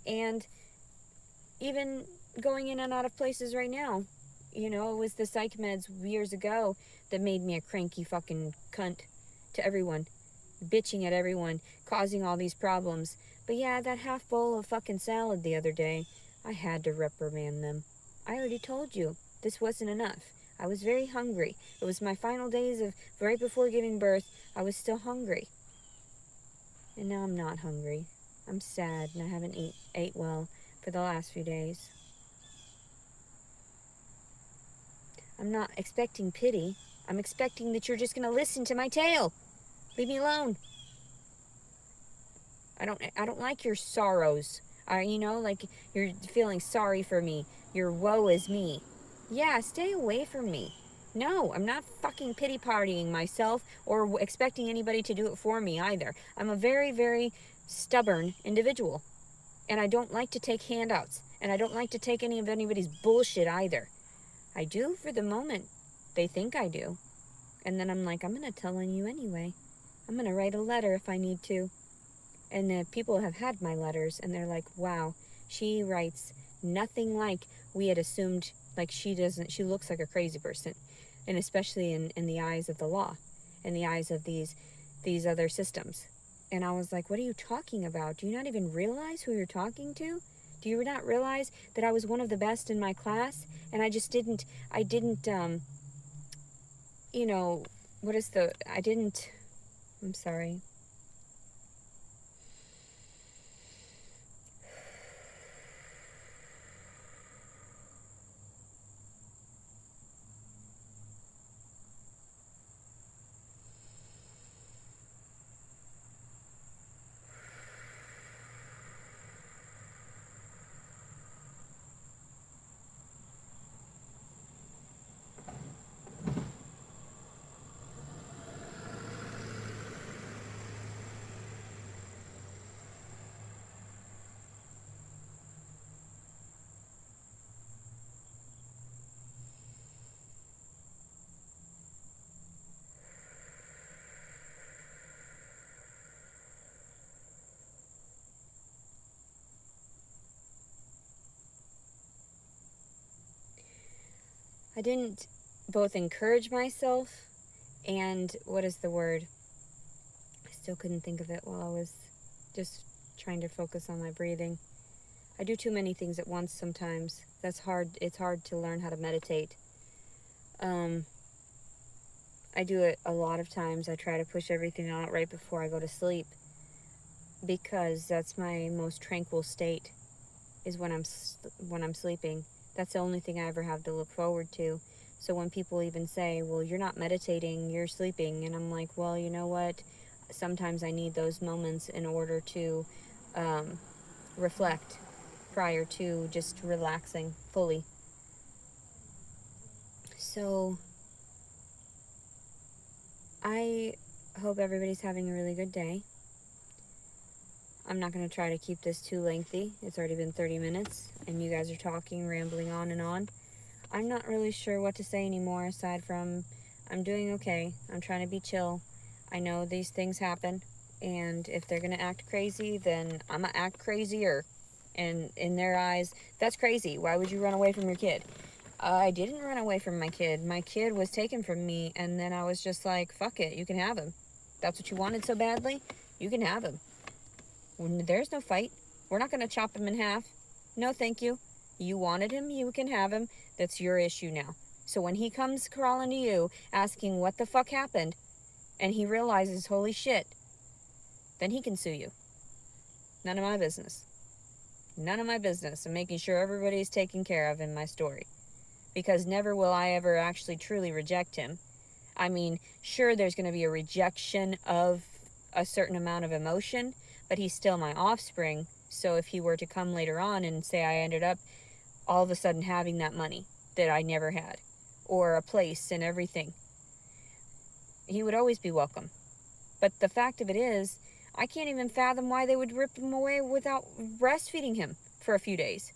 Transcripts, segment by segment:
And even going in and out of places right now. You know, it was the psych meds years ago that made me a cranky fucking cunt to everyone, bitching at everyone, causing all these problems. But yeah, that half bowl of fucking salad the other day, I had to reprimand them. I already told you, this wasn't enough. I was very hungry. It was my final days of right before giving birth. I was still hungry. And now I'm not hungry. I'm sad and I haven't ate well for the last few days. I'm not expecting pity. I'm expecting that you're just going to listen to my tale. Leave me alone. I don't like your sorrows. You know, like you're feeling sorry for me. Your woe is me. Yeah, stay away from me. No, I'm not fucking pity partying myself or expecting anybody to do it for me either. I'm a very, very stubborn individual. And I don't like to take handouts. And I don't like to take any of anybody's bullshit either. I do for the moment. They think I do. And then I'm like, I'm going to tell on you anyway. I'm going to write a letter if I need to. And the people have had my letters, and they're like, wow, she writes nothing like we had assumed. Like she looks like a crazy person. And especially in the eyes of the law, in the eyes of these other systems. And I was like, what are you talking about? Do you not even realize who you're talking to? Do you not realize that I was one of the best in my class? And I didn't, you know, I'm sorry. I didn't both encourage myself and, what is the word? I still couldn't think of it while I was just trying to focus on my breathing. I do too many things at once sometimes. That's hard. It's hard to learn how to meditate. I do it a lot of times. I try to push everything out right before I go to sleep because that's my most tranquil state, is when I'm sleeping. That's the only thing I ever have to look forward to. So when people even say, well, you're not meditating, you're sleeping, and I'm like, well, you know what? Sometimes I need those moments in order to reflect prior to just relaxing fully. So I hope everybody's having a really good day. I'm not going to try to keep this too lengthy. It's already been 30 minutes, and you guys are talking, rambling on and on. I'm not really sure what to say anymore aside from I'm doing okay. I'm trying to be chill. I know these things happen, and if they're going to act crazy, then I'm going to act crazier. And in their eyes, that's crazy. Why would you run away from your kid? I didn't run away from my kid. My kid was taken from me, and then I was just like, fuck it, you can have him. That's what you wanted so badly? You can have him. There's no fight. We're not going to chop him in half. No, thank you. You wanted him, you can have him. That's your issue now. So when he comes crawling to you, asking what the fuck happened, and he realizes, holy shit, then he can sue you. None of my business. None of my business. I'm making sure everybody's taken care of in my story. Because never will I ever actually truly reject him. I mean, sure, there's going to be a rejection of a certain amount of emotion, but he's still my offspring. So if he were to come later on and say I ended up all of a sudden having that money that I never had, or a place and everything, he would always be welcome. But the fact of it is, I can't even fathom why they would rip him away without breastfeeding him for a few days.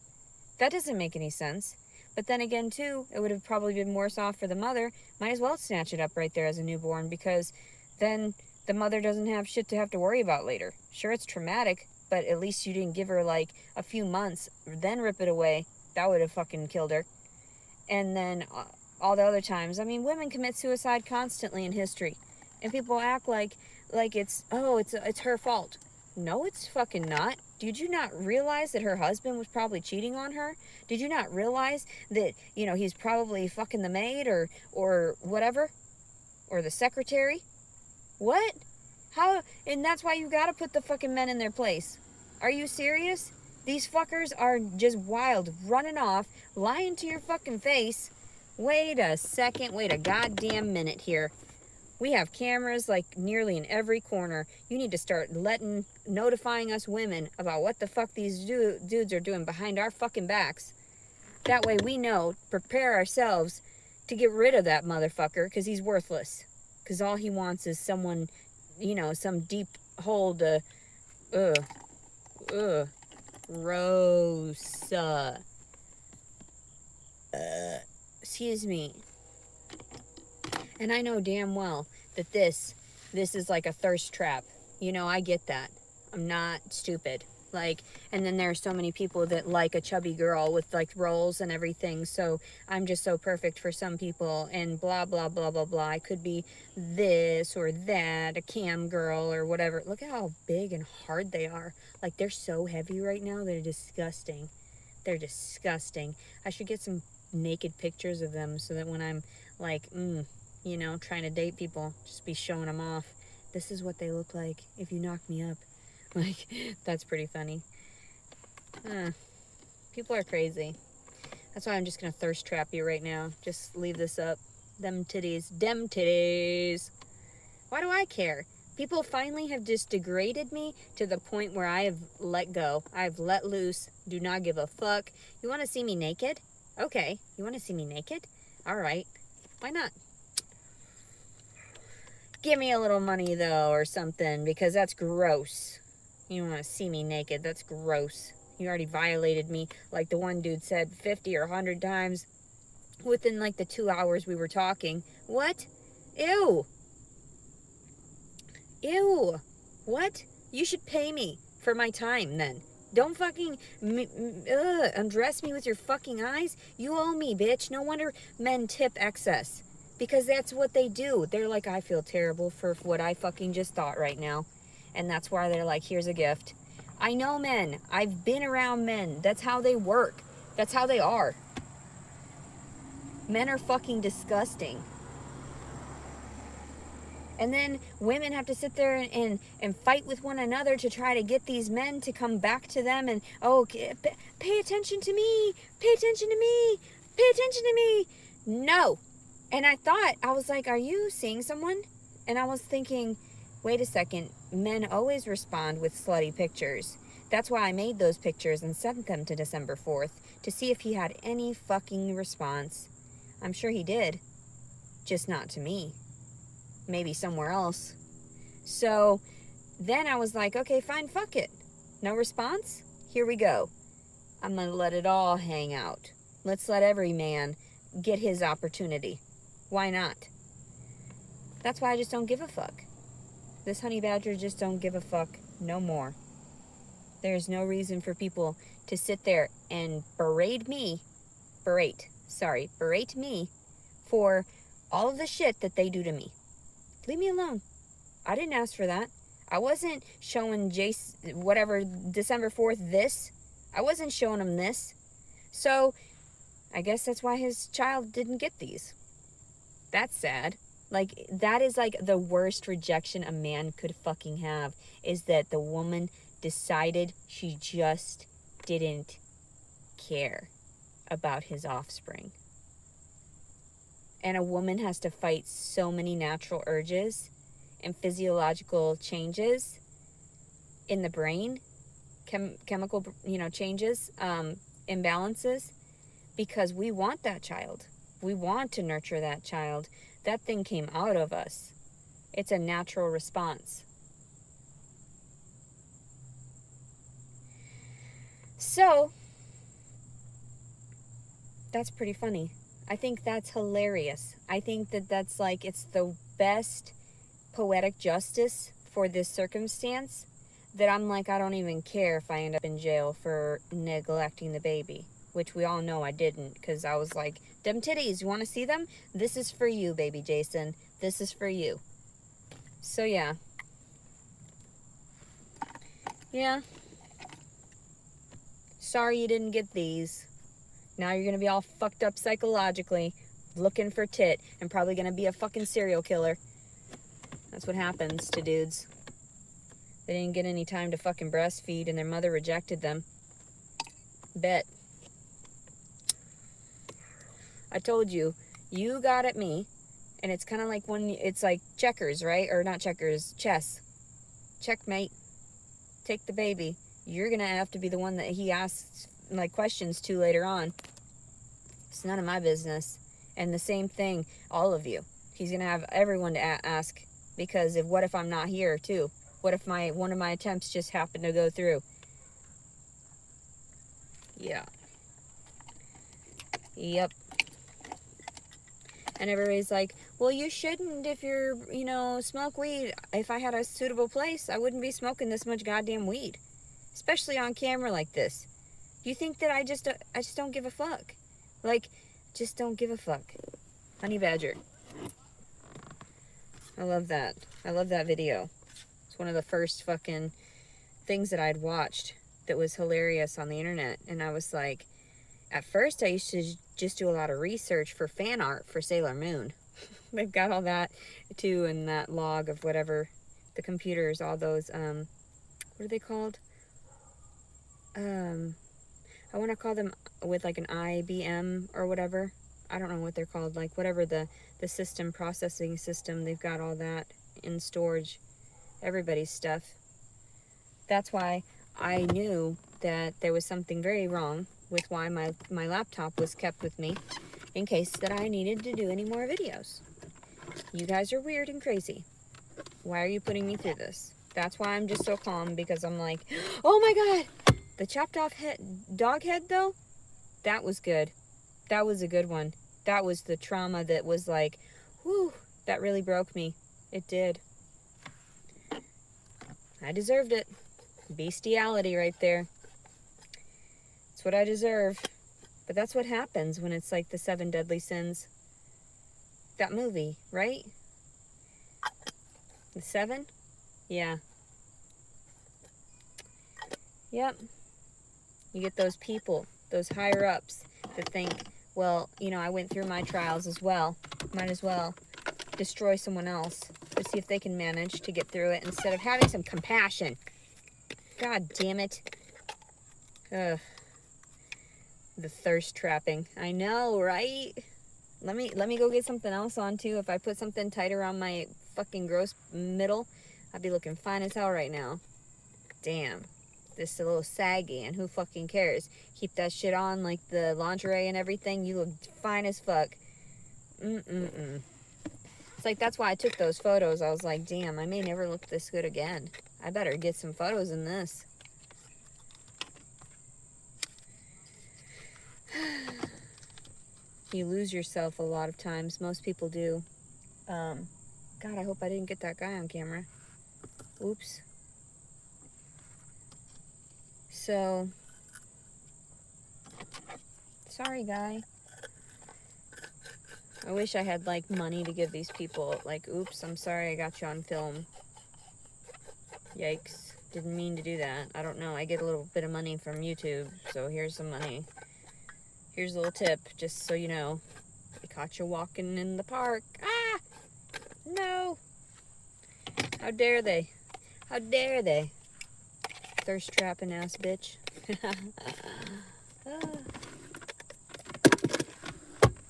That doesn't make any sense. But then again, too, it would have probably been worse off for the mother. Might as well snatch it up right there as a newborn, because then the mother doesn't have shit to have to worry about later. Sure, it's traumatic, but at least you didn't give her like a few months, then rip it away. That would have fucking killed her. And then all the other times, I mean, women commit suicide constantly in history, and people act like it's her fault. No, it's fucking not. Did you not realize that her husband was probably cheating on her? Did you not realize that, you know, he's probably fucking the maid or whatever, or the secretary? What? How? And that's why you gotta put the fucking men in their place. Are you serious? These fuckers are just wild, running off, lying to your fucking face. Wait a second, wait a goddamn minute here. We have cameras like nearly in every corner. You need to start notifying us women about what the fuck these dudes are doing behind our fucking backs. That way we know, prepare ourselves to get rid of that motherfucker, because he's worthless. Because all he wants is someone, you know, some deep hole to, Rosa. Excuse me. And I know damn well that this is like a thirst trap. You know, I get that. I'm not stupid. Like, and then there's so many people that like a chubby girl with like rolls and everything. So I'm just so perfect for some people and blah, blah, blah, blah, blah. I could be this or that, a cam girl or whatever. Look at how big and hard they are. Like, they're so heavy right now. They're disgusting. They're disgusting. I should get some naked pictures of them so that when I'm like, you know, trying to date people, just be showing them off. This is what they look like if you knock me up. Like, that's pretty funny. People are crazy. That's why I'm just gonna thirst trap you right now. Just leave this up. Them titties. Dem titties. Why do I care? People finally have just degraded me to the point where I have let go. I've let loose. Do not give a fuck. You want to see me naked? Okay. You want to see me naked? All right. Why not? Give me a little money, though, or something, because that's gross. You want to see me naked. That's gross. You already violated me, like the one dude said 50 or 100 times within, like, the 2 hours we were talking. What? Ew. Ew. What? You should pay me for my time, then. Don't fucking undress me with your fucking eyes. You owe me, bitch. No wonder men tip excess. Because that's what they do. They're like, I feel terrible for what I fucking just thought right now. And that's why they're like, here's a gift. I know men. I've been around men. That's how they work. That's how they are. Men are fucking disgusting. And then women have to sit there and fight with one another to try to get these men to come back to them and, oh, pay attention to me. Pay attention to me. Pay attention to me. No. And I was like, are you seeing someone? And I was thinking, wait a second, men always respond with slutty pictures. That's why I made those pictures and sent them to December 4th to see if he had any fucking response. I'm sure he did, just not to me. Maybe somewhere else. So then I was like, okay, fine, fuck it. No response? Here we go. I'm gonna let it all hang out. Let's let every man get his opportunity. Why not? That's why I just don't give a fuck. This honey badger just don't give a fuck no more. There's no reason for people to sit there and berate me for all of the shit that they do to me. Leave me alone. I didn't ask for that. I wasn't showing December 4th this. I wasn't showing him this. So I guess that's why his child didn't get these. That's sad. Like, that is like the worst rejection a man could fucking have, is that the woman decided she just didn't care about his offspring. And a woman has to fight so many natural urges and physiological changes in the brain, chemical, changes, imbalances, because we want that child. We want to nurture that child. That thing came out of us. It's a natural response. So, that's pretty funny. I think that's hilarious. I think that's like, it's the best poetic justice for this circumstance, that I'm like, I don't even care if I end up in jail for neglecting the baby, which we all know I didn't, because I was like, them titties, you want to see them? This is for you, baby Jason. This is for you. So yeah. Yeah. Sorry you didn't get these. Now you're going to be all fucked up psychologically, looking for tit, and probably going to be a fucking serial killer. That's what happens to dudes. They didn't get any time to fucking breastfeed, and their mother rejected them. Bet. I told you, you got at me, and it's kind of like when it's like checkers, right? Or not checkers, chess. Checkmate. Take the baby. You're gonna have to be the one that he asks like questions to later on. It's none of my business. And the same thing, all of you. He's gonna have everyone to ask, because what if I'm not here too? What if one of my attempts just happened to go through? Yeah. Yep. And everybody's like, well, you shouldn't if you're, smoke weed. If I had a suitable place, I wouldn't be smoking this much goddamn weed. Especially on camera like this. You think that I just don't give a fuck? Like, just don't give a fuck. Honey Badger. I love that. I love that video. It's one of the first fucking things that I'd watched that was hilarious on the internet. And I was like, at first I used to just do a lot of research for fan art for Sailor Moon. They've got all that too in that log of whatever the computers, all those, what are they called? I want to call them with like an IBM or whatever. I don't know what they're called. Like whatever the system, processing system, they've got all that in storage. Everybody's stuff. That's why I knew that there was something very wrong with why my laptop was kept with me in case that I needed to do any more videos. You guys are weird and crazy. Why are you putting me through this? That's why I'm just so calm, because I'm like, oh my god, the chopped off dog head though, that was good. That was a good one. That was the trauma that was like, whew, that really broke me. It did. I deserved it. Bestiality right there. It's what I deserve. But that's what happens when it's like the 7 deadly sins. That movie, right? The 7? Yeah. Yep. You get those people, those higher ups that think, well, I went through my trials as well. Might as well destroy someone else to see if they can manage to get through it instead of having some compassion. God damn it. Ugh. The thirst trapping. I know, right? Let me go get something else on too. If I put something tight around my fucking gross middle, I'd be looking fine as hell right now. Damn. This is a little saggy, and who fucking cares? Keep that shit on like the lingerie and everything. You look fine as fuck. It's like, that's why I took those photos. I was like, damn, I may never look this good again. I better get some photos in this. You lose yourself a lot of times. Most people do. God, I hope I didn't get that guy on camera. Oops. So, sorry, guy. I wish I had, like, money to give these people. Like, oops, I'm sorry I got you on film. Yikes. Didn't mean to do that. I don't know. I get a little bit of money from YouTube, so here's some money. Here's a little tip, just so you know. They caught you walking in the park. Ah! No! How dare they? How dare they? Thirst trapping ass bitch.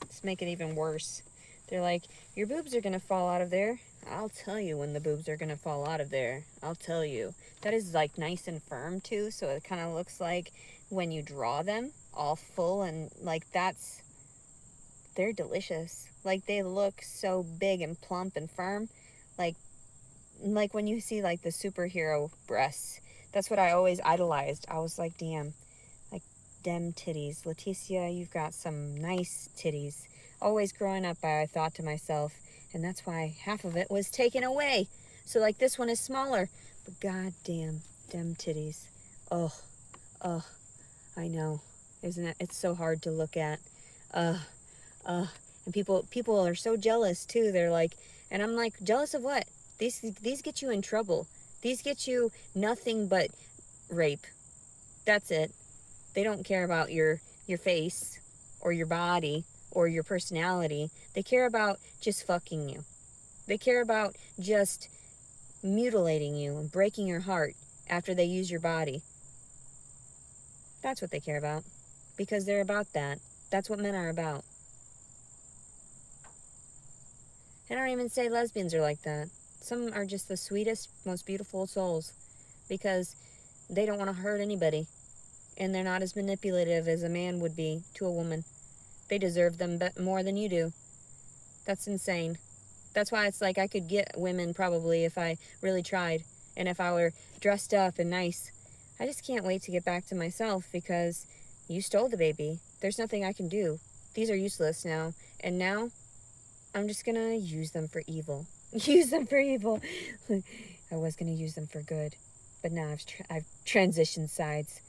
Let's make it even worse. They're like, your boobs are gonna fall out of there. I'll tell you when the boobs are gonna fall out of there. I'll tell you. That is like nice and firm too, so it kind of looks like when you draw them all full, and like they're delicious. Like they look so big and plump and firm. Like when you see like the superhero breasts. That's what I always idolized. I was like, damn, like dem titties. Leticia, you've got some nice titties. Always growing up, I thought to myself, and that's why half of it was taken away. So like this one is smaller, but god damn, Dem titties. Oh, oh, I know. Isn't it? It's so hard to look at. Uh, and people are so jealous too. They're like, and I'm like, jealous of what? These get you in trouble. These get you nothing but rape. That's it. They don't care about your face or your body or your personality. They care about just fucking you. They care about just mutilating you and breaking your heart after they use your body. That's what they care about. Because they're about that. That's what men are about. And I don't even say lesbians are like that. Some are just the sweetest, most beautiful souls. Because they don't want to hurt anybody. And they're not as manipulative as a man would be to a woman. They deserve them more than you do. That's insane. That's why it's like I could get women probably if I really tried. And if I were dressed up and nice. I just can't wait to get back to myself because you stole the baby. There's nothing I can do. These are useless now. And now, I'm just gonna use them for evil. Use them for evil. I was gonna use them for good. But now I've transitioned sides.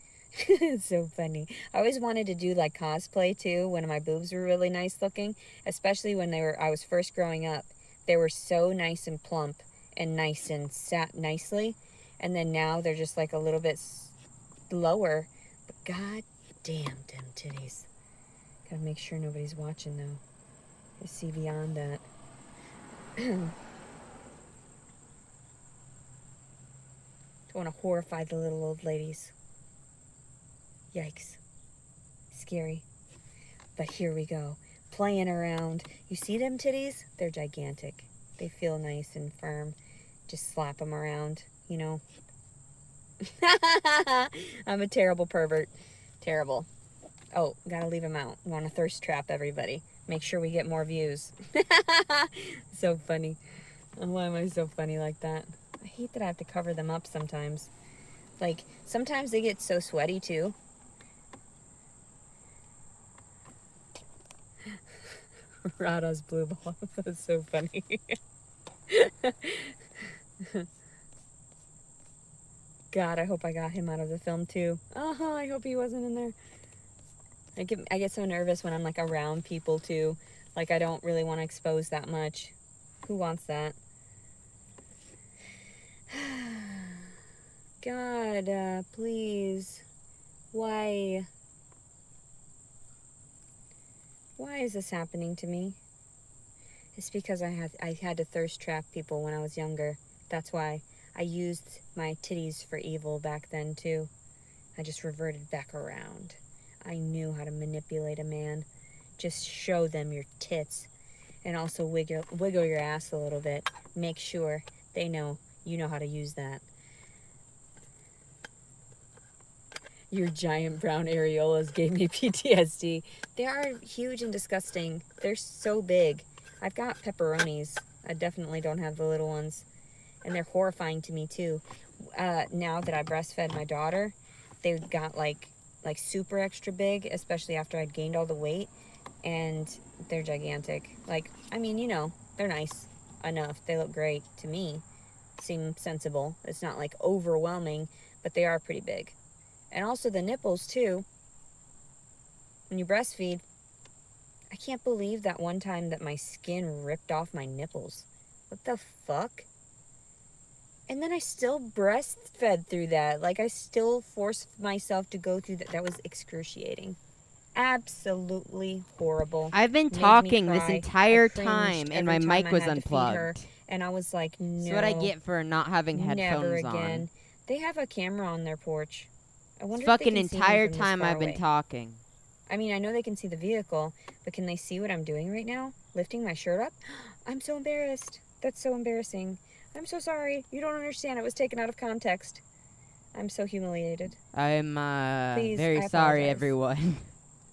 It's so funny. I always wanted to do like cosplay too when my boobs were really nice looking. Especially when I was first growing up. They were so nice and plump and nice and sat nicely. And then now they're just like a little bit lower. But god damn them titties. Gotta make sure nobody's watching though. I see beyond that. Don't want to horrify the little old ladies. Yikes. Scary. But here we go. Playing around. You see them titties? They're gigantic. They feel nice and firm. Just slap them around, you know. I'm a terrible pervert. Terrible. Oh, gotta leave him out. Want to thirst trap everybody. Make sure we get more views. So funny. Why am I so funny like that? I hate that I have to cover them up sometimes. Like, sometimes they get so sweaty too. Rada's blue ball. That's so funny. God, I hope I got him out of the film too. I hope he wasn't in there. I get so nervous when I'm like around people too. Like I don't really want to expose that much. Who wants that? God, please. Why? Why is this happening to me? It's because I had to thirst trap people when I was younger. That's why I used my titties for evil back then too. I just reverted back around. I knew how to manipulate a man. Just show them your tits. And also wiggle your ass a little bit. Make sure they know you know how to use that. Your giant brown areolas gave me PTSD. They are huge and disgusting. They're so big. I've got pepperonis. I definitely don't have the little ones. And they're horrifying to me too. Now that I breastfed my daughter, they got like super extra big, especially after I'd gained all the weight. And they're gigantic. Like, I mean, you know, they're nice enough. They look great to me. Seem sensible. It's not like overwhelming, but they are pretty big. And also the nipples too. When you breastfeed, I can't believe that one time that my skin ripped off my nipples. What the fuck? And then I still breastfed through that. Like I still forced myself to go through that. That was excruciating. Absolutely horrible. I've been talking this entire time and my mic was unplugged. And I was like, no. That's what I get for not having headphones never again. on. They have a camera on their porch. I wonder This if they fucking can see me entire from this time far I've been away. talking. I mean, I know they can see the vehicle, but can they see what I'm doing right now? Lifting my shirt up? I'm so embarrassed. That's so embarrassing. I'm so sorry. You don't understand. It was taken out of context. I'm so humiliated. I'm Please, very sorry, everyone.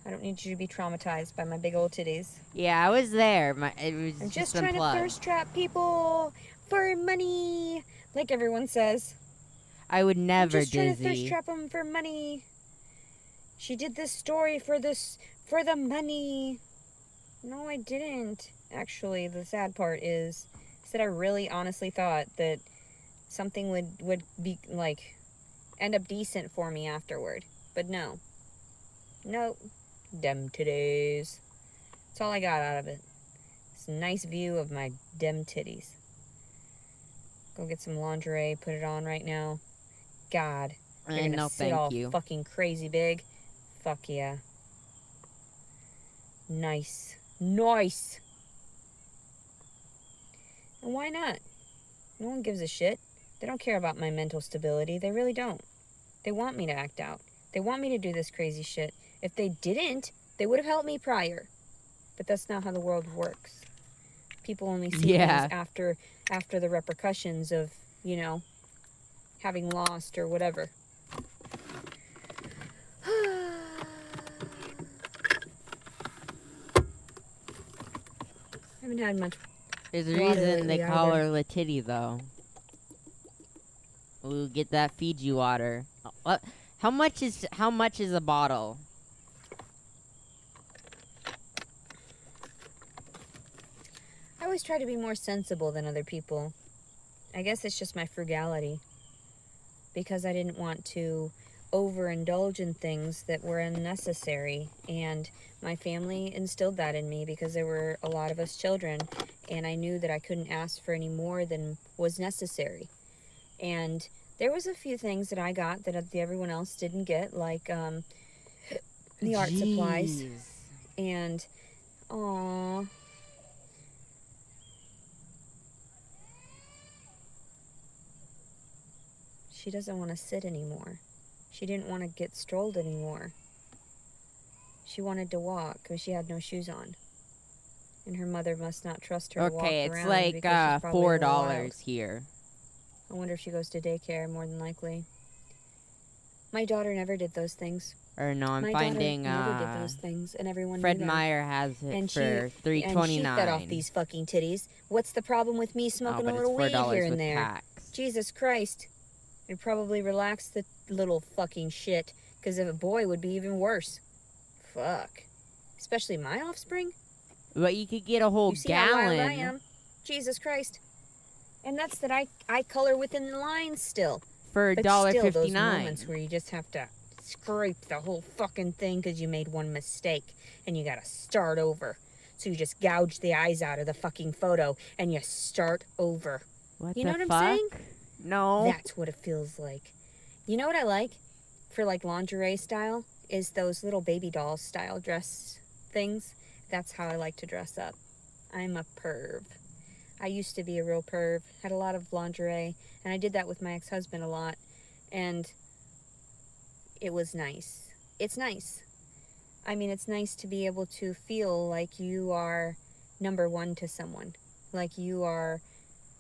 I don't need you to be traumatized by my big old titties. Yeah, I was there. It was I'm just unplugged. trying to thirst trap people for money, like everyone says. I would never, I'm just trying to thirst Dizzy. trap them for money. She did this story for the money. No, I didn't. Actually, the sad part is that I really honestly thought that something would be like end up decent for me afterward. But no. Nope. Dem titties. That's all I got out of it. It's a nice view of my dem titties. Go get some lingerie, put it on right now. God. You're gonna No, sit thank all you. fucking crazy big. Fuck yeah. Nice. Nice. And why not? No one gives a shit. They don't care about my mental stability. They really don't. They want me to act out. They want me to do this crazy shit. If they didn't, they would have helped me prior. But that's not how the world works. People only see things after the repercussions of, you know, having lost or whatever. I haven't had much. There's a reason they call her La Titty, though. Ooh, get that Fiji water. How much is a bottle? I always try to be more sensible than other people. I guess it's just my frugality. Because I didn't want to overindulge in things that were unnecessary. And my family instilled that in me because there were a lot of us children. And I knew that I couldn't ask for any more than was necessary. And there was a few things that I got that everyone else didn't get, like the art supplies. And, aww. She doesn't want to sit anymore. She didn't want to get strolled anymore. She wanted to walk because she had no shoes on. And her mother must not trust her to walk around. Okay, it's like $4 here. I wonder if she goes to daycare, more than likely. My daughter never did those things. Or no, I'm finding never did those things, and everyone Fred knew that. Meyer has it And for $3.29. And she fed off these fucking titties. What's the problem with me smoking a little weed here and there? Packs. Jesus Christ. It'd probably relax the little fucking shit, because if a boy would be even worse. Fuck. Especially my offspring. But you could get a whole you see gallon. How wild I am? Jesus Christ. And that's that I color within the lines still. For $1.59. Still, those 59. moments where you just have to scrape the whole fucking thing because you made one mistake and you gotta start over. So you just gouge the eyes out of the fucking photo and you start over. You know what I'm saying? No. That's what it feels like. You know what I like for like lingerie style is those little baby doll style dress things. That's how I like to dress up. I'm a perv. I used to be a real perv, had a lot of lingerie, and I did that with my ex-husband a lot, and it was nice. It's nice. I mean, it's nice to be able to feel like you are number one to someone, like you are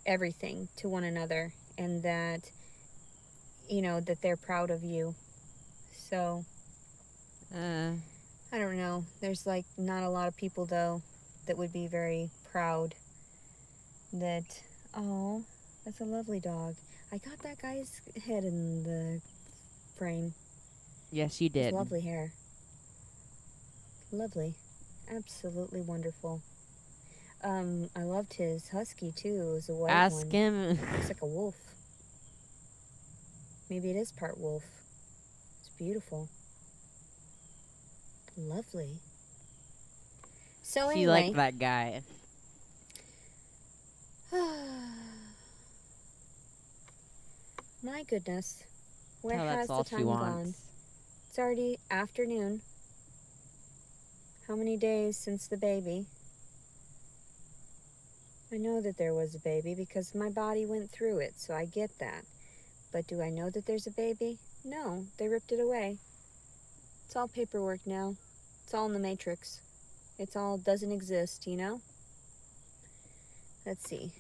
everything to one another, and that, you know, that they're proud of you. So, I don't know. There's like not a lot of people though that would be very proud that, oh, that's a lovely dog. I got that guy's head in the frame. Yes, you did. His lovely hair. Lovely. Absolutely wonderful. I loved his husky too. It was a white one. Ask him. Looks like a wolf. Maybe it is part wolf. It's beautiful. Lovely. So anyway. You like that guy. My goodness. Where Tell has that's all the time she gone? wants. It's already afternoon. How many days since the baby? I know that there was a baby because my body went through it, so I get that. But do I know that there's a baby? No, they ripped it away. It's all paperwork now. It's all in the Matrix. It's all doesn't exist, you know? Let's see.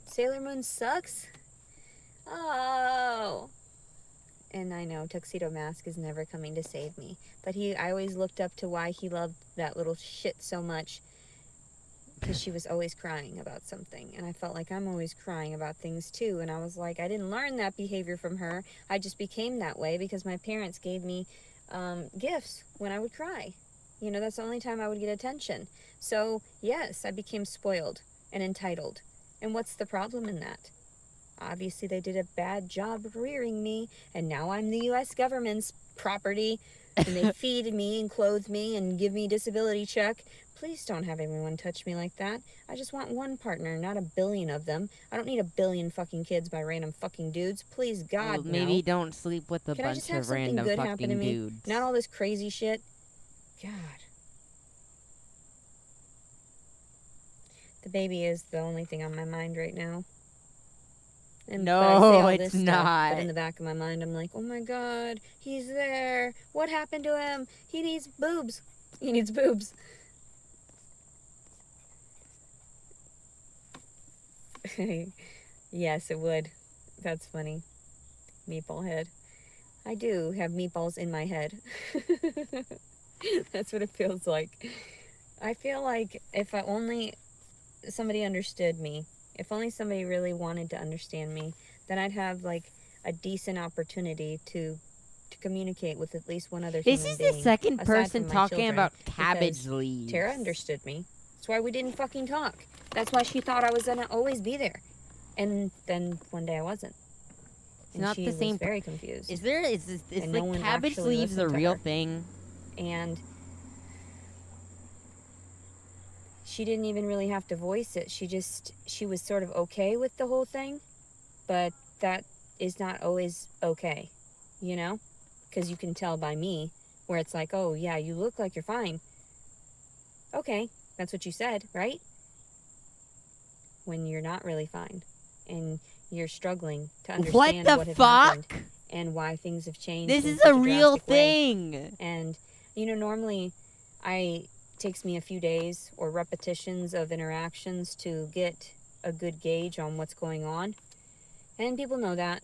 Sailor Moon sucks? Oh. And I know Tuxedo Mask is never coming to save me. But I always looked up to why he loved that little shit so much. Because she was always crying about something. And I felt like I'm always crying about things too. And I was like, I didn't learn that behavior from her. I just became that way because my parents gave me gifts when I would cry. You know, that's the only time I would get attention. So, yes, I became spoiled and entitled. And what's the problem in that? Obviously, they did a bad job rearing me, and now I'm the U.S. government's property, and they feed me and clothe me and give me disability check. Please don't have anyone touch me like that. I just want one partner, not a billion of them. I don't need a billion fucking kids by random fucking dudes. Please, God, well, maybe don't sleep with a Can I just bunch have of something random good happen to fucking me? dudes. Not all this crazy shit. God. The baby is the only thing on my mind right now. And, No, but I say all it's this stuff, not. but in the back of my mind, I'm like, oh my God, he's there. What happened to him? He needs boobs. He needs boobs. Yes, it would. That's funny. Meatball head. I do have meatballs in my head. That's what it feels like. I feel like if I only somebody understood me, if only somebody really wanted to understand me, then I'd have like a decent opportunity to communicate with at least one other human This is being. the second aside person from my talking children, about cabbage because leaves. Tara understood me. That's why we didn't fucking talk. That's why she thought I was gonna always be there. And then one day I wasn't. It's not the same. Was very confused. Is like no cabbage leaves a real thing? And she didn't even really have to voice it. She was sort of okay with the whole thing, but that is not always okay, you know? Because you can tell by me where it's like, oh yeah, you look like you're fine. Okay, that's what you said, right? When you're not really fine and you're struggling to understand what had happened and why things have changed. This is a real thing. And, normally it takes me a few days or repetitions of interactions to get a good gauge on what's going on. And people know that.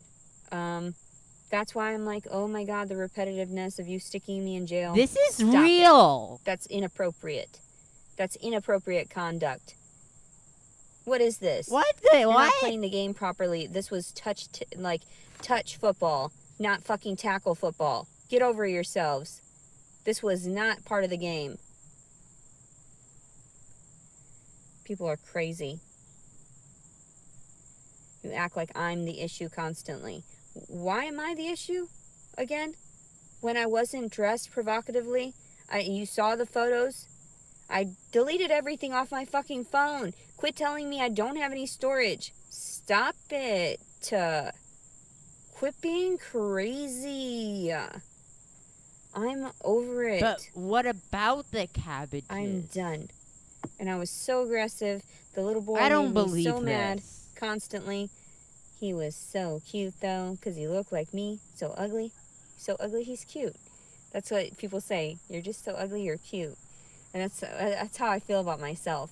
That's why I'm like, oh my God, the repetitiveness of you sticking me in jail. This is Stop real. it. That's inappropriate. That's inappropriate conduct. What is this? What? You're not playing the game properly. This was touch football, not fucking tackle football. Get over yourselves. This was not part of the game. People are crazy. You act like I'm the issue constantly. Why am I the issue again? When I wasn't dressed provocatively, you saw the photos. I deleted everything off my fucking phone. Quit telling me I don't have any storage. Stop it. Quit being crazy. I'm over it. But what about the cabbages? I'm done. And I was so aggressive. The little boy made me so mad constantly. He was so cute, though, because he looked like me. So ugly. So ugly, he's cute. That's what people say. You're just so ugly, you're cute. And that's how I feel about myself.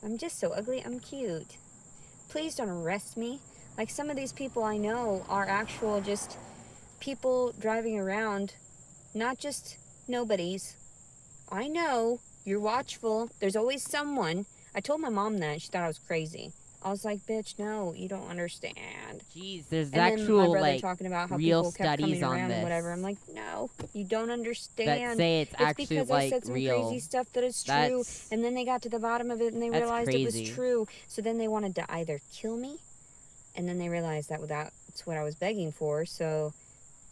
I'm just so ugly, I'm cute. Please don't arrest me. Like, some of these people I know are actual just people driving around, not just nobodies. I know, you're watchful. There's always someone. I told my mom that. She thought I was crazy. I was like, bitch, no, you don't understand. Jeez, there's and actual, then my brother talking about how real people kept studies coming on around this. And whatever. I'm like, no, you don't understand. That say it's actually, because I said some crazy stuff that is true. And then they got to the bottom of it and they realized it was true. So then they wanted to either kill me, and then they realized that that's what I was begging for. So,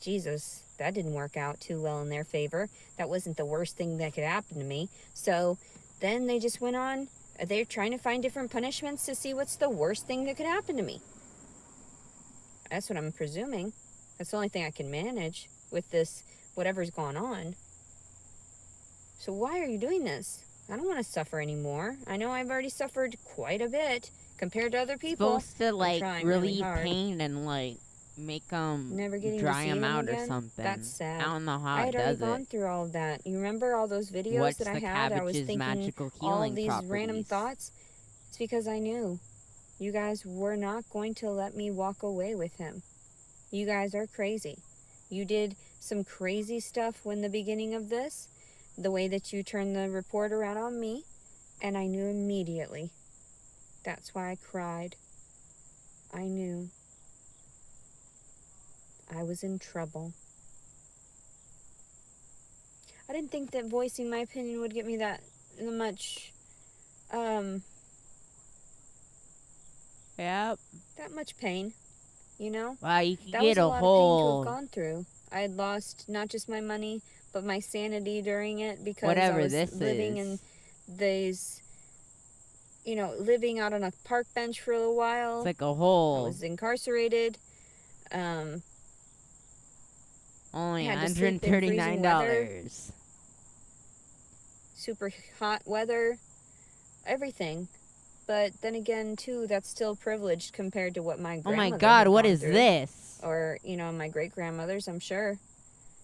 Jesus, that didn't work out too well in their favor. That wasn't the worst thing that could happen to me. So then they just went on. They're trying to find different punishments to see what's the worst thing that could happen to me. That's what I'm presuming. That's the only thing I can manage with this, whatever's gone on. So why are you doing this? I don't want to suffer anymore. I know I've already suffered quite a bit compared to other people. It's supposed to, relieve pain and, make them dry them out or something. That's sad. I don't know how I it had already does gone through all of that. You remember all those videos that I had? I was thinking all of these random thoughts. It's because I knew you guys were not going to let me walk away with him. You guys are crazy. You did some crazy stuff when the beginning of this, the way that you turned the report around on me, and I knew immediately. That's why I cried. I knew. I was in trouble. I didn't think that voicing my opinion would get me that much, Yep. that much pain. you know? Wow, you could That get was a a lot of pain to have whole gone through. I had lost not just my money, but my sanity during it because I whatever was this living is. in these, living out on a park bench for a little while. It's like a I whole. was incarcerated. Only Had to sleep in freezing weather, $139. super hot weather, everything. But then again, too, that's still privileged compared to what my Oh my grandmother god, had what gone is through. this? Or, my great-grandmothers, I'm sure.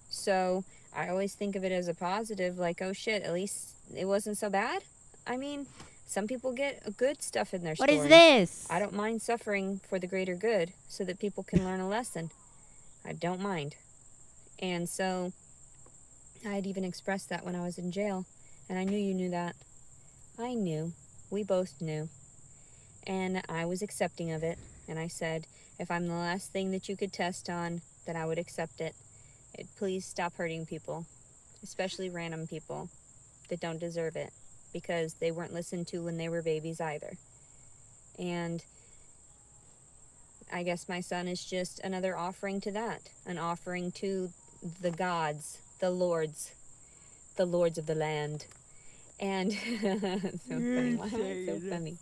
So I always think of it as a positive, like, oh shit, at least it wasn't so bad. I mean, some people get good stuff in their story. What is this? I don't mind suffering for the greater good so that people can learn a lesson. I don't mind. And so I had even expressed that when I was in jail. And I knew you knew that. I knew. We both knew. And I was accepting of it. And I said, if I'm the last thing that you could test on, then I would accept it. Please stop hurting people, especially random people that don't deserve it, because they weren't listened to when they were babies either. And I guess my son is just another offering to that, an offering to the gods, the lords of the land. And it's so funny. Why am I so funny?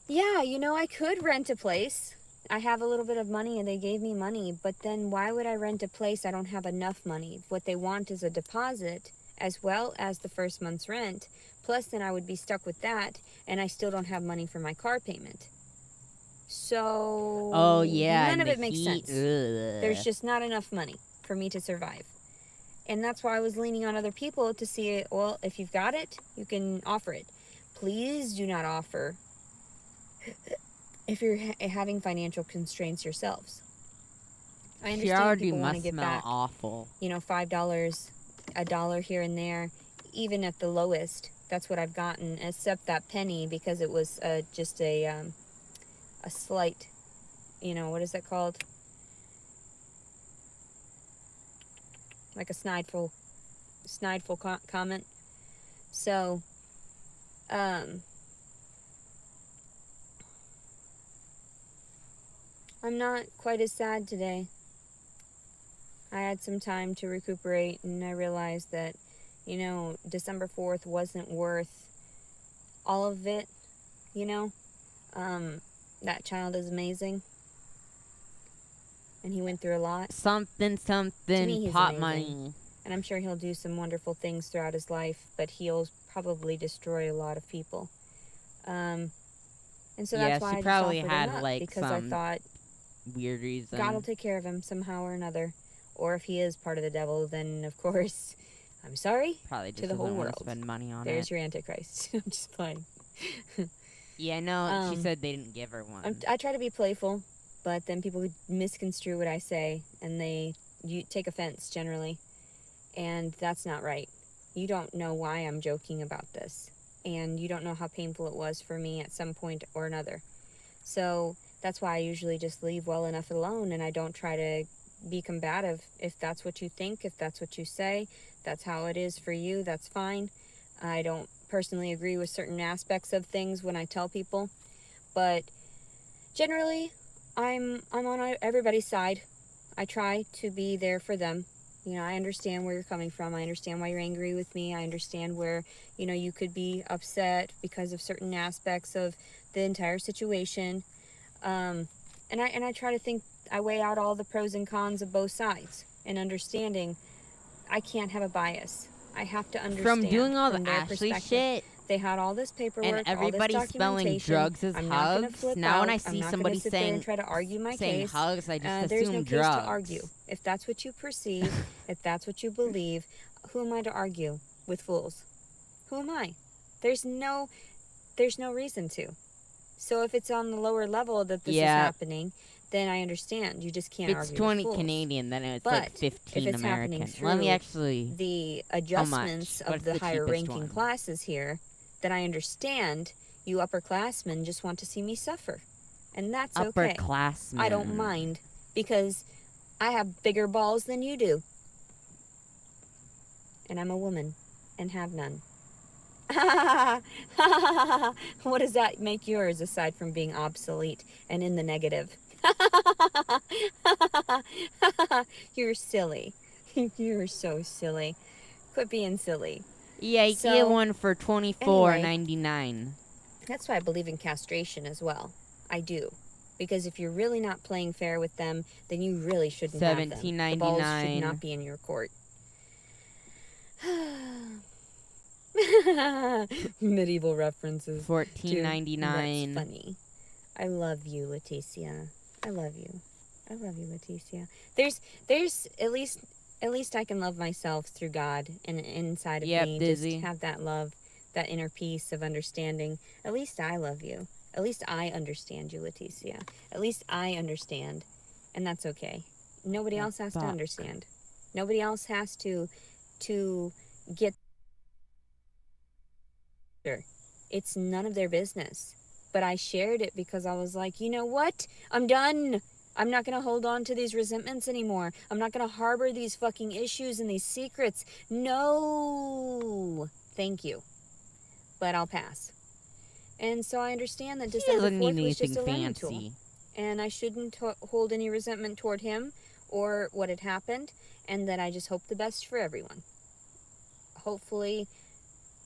Yeah, I could rent a place. I have a little bit of money and they gave me money, but then why would I rent a place? I don't have enough money. What they want is a deposit as well as the first month's rent. Plus then I would be stuck with that and I still don't have money for my car payment. So oh yeah, none of it makes sense. Ugh. There's just not enough money for me to survive. And that's why I was leaning on other people to see it. Well, if you've got it, you can offer it. Please do not offer if you're having financial constraints yourselves. I understand people want to get back, awful. $5, $1 here and there, even at the lowest. That's what I've gotten, except that penny, because it was just a slight, what is that called? Like a snideful comment. So, I'm not quite as sad today. I had some time to recuperate, and I realized that, December 4th wasn't worth all of it, That child is amazing. And he went through a lot. Something, To me, he's pot amazing. money. And I'm sure he'll do some wonderful things throughout his life, but he'll probably destroy a lot of people. And so that's why I just offered him up, because I thought weird reason. God will take care of him somehow or another. Or if he is part of the devil, then of course, I'm sorry probably just to the whole world. Spend money on There's your Antichrist. I'm just playing. Yeah, no, she said they didn't give her one. I try to be playful, but then people misconstrue what I say, and you take offense generally, and that's not right. You don't know why I'm joking about this, and you don't know how painful it was for me at some point or another. So that's why I usually just leave well enough alone, and I don't try to be combative. If that's what you think, if that's what you say, that's how it is for you, that's fine. I don't personally agree with certain aspects of things when I tell people, but generally I'm on everybody's side. I try to be there for them. I understand where you're coming from. I understand why you're angry with me. I understand where, you could be upset because of certain aspects of the entire situation. And I try to think, I weigh out all the pros and cons of both sides, and understanding I can't have a bias. I have to understand from doing all from the their Ashley perspective. shit. They had all this paperwork, And everybody all this spelling documentation. drugs as I'm not going to hugs. flip Now out. when I I'm see not somebody gonna sit there saying and try to argue my case. hugs, I just There's assume no drugs. case to argue. If that's what you perceive, if that's what you believe, who am I to argue with fools? Who am I? There's no reason to. So if it's on the lower level that this is happening, then I understand. You just can't argue with fools. If it's 20 Canadian, then it's but like 15 if it's American. happening through Let me actually. the adjustments of the higher ranking classes here, then I understand you upperclassmen just want to see me suffer. And that's okay. Upperclassmen. I don't mind, because I have bigger balls than you do. And I'm a woman and have none. What does that make yours aside from being obsolete and in the negative? You're silly. You're so silly. Quit being silly. Yeah, you get one for $24.99. Anyway, that's why I believe in castration as well. I do. Because if you're really not playing fair with them, then you really shouldn't have them. The balls should not be in your court. Medieval references. $14.99. That's funny. I love you, Leticia. I love you. I love you, Leticia. There's at least I can love myself through God and inside of me. Dizzy. Just have that love, that inner peace of understanding. At least I love you. At least I understand you, Leticia. At least I understand, and that's okay. Nobody else has to understand. Nobody else has to get. It's none of their business. But I shared it because I was like, you know what? I'm done. I'm not going to hold on to these resentments anymore. I'm not going to harbor these fucking issues and these secrets. No. Thank you. But I'll pass. And so I understand that December 4th was just a learning tool. And I shouldn't hold any resentment toward him or what had happened. And that I just hope the best for everyone. Hopefully,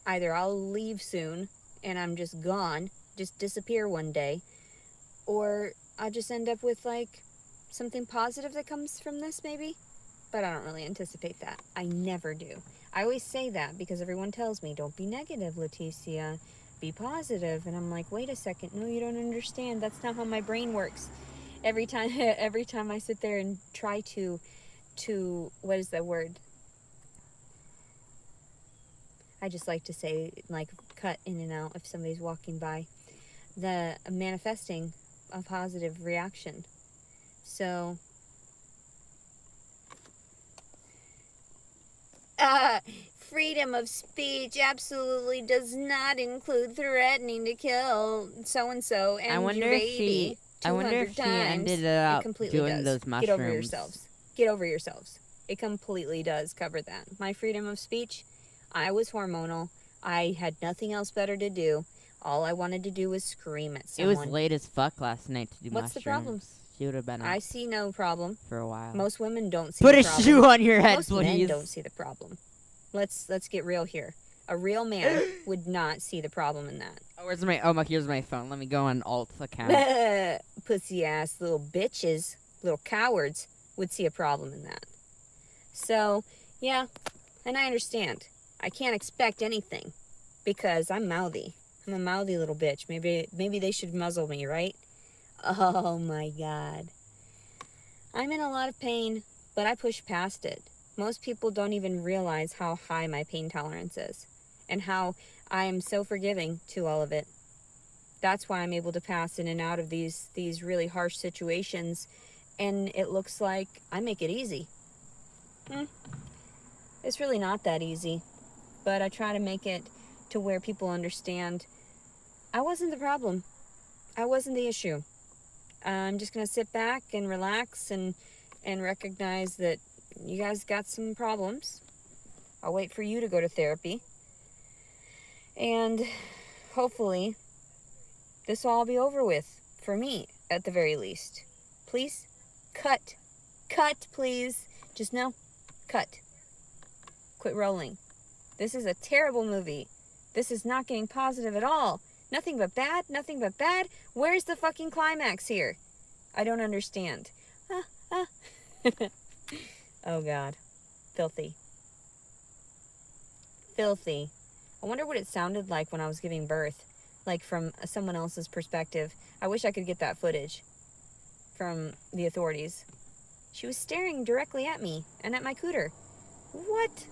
either I'll leave soon and I'm just gone, just disappear one day, or I'll just end up with like something positive that comes from this maybe. But I don't really anticipate that. I never do. I always say that because everyone tells me, don't be negative, Leticia. Be positive. And I'm like, wait a second. No, you don't understand. That's not how my brain works. Every time I sit there and try to what is that word? I just like to say, like, cut in and out if somebody's walking by. The manifesting a positive reaction. So, freedom of speech absolutely does not include threatening to kill so-and-so and your baby. I wonder if she ended up doing those mushrooms. Get over yourselves. Get over yourselves. It completely does cover that. My freedom of speech, I was hormonal. I had nothing else better to do. All I wanted to do was scream at someone. It was late as fuck last night to do mushrooms. What's the problem? She would have been up I see no problem. For a while. Most women don't see the problem. Put a shoe on your head, please. Most men don't see the problem. Let's get real here. A real man would not see the problem in that. Here's my phone. Let me go on alt account. Pussy ass little bitches, little cowards would see a problem in that. So, yeah, and I understand. I can't expect anything because I'm mouthy. I'm a mouthy little bitch. Maybe they should muzzle me, right? Oh my God. I'm in a lot of pain, but I push past it. Most people don't even realize how high my pain tolerance is and how I am so forgiving to all of it. That's why I'm able to pass in and out of these really harsh situations, and it looks like I make it easy. It's really not that easy, but I try to make it to where people understand I wasn't the problem. I wasn't the issue. I'm just going to sit back and relax and recognize that you guys got some problems. I'll wait for you to go to therapy. And hopefully this will all be over with, for me, at the very least. Please, cut. Cut, please. Just no, cut. Quit rolling. This is a terrible movie. This is not getting positive at all. Nothing but bad, nothing but bad. Where's the fucking climax here? I don't understand. Oh, God. Filthy. Filthy. I wonder what it sounded like when I was giving birth. Like from someone else's perspective. I wish I could get that footage from the authorities. She was staring directly at me and at my cooter. What?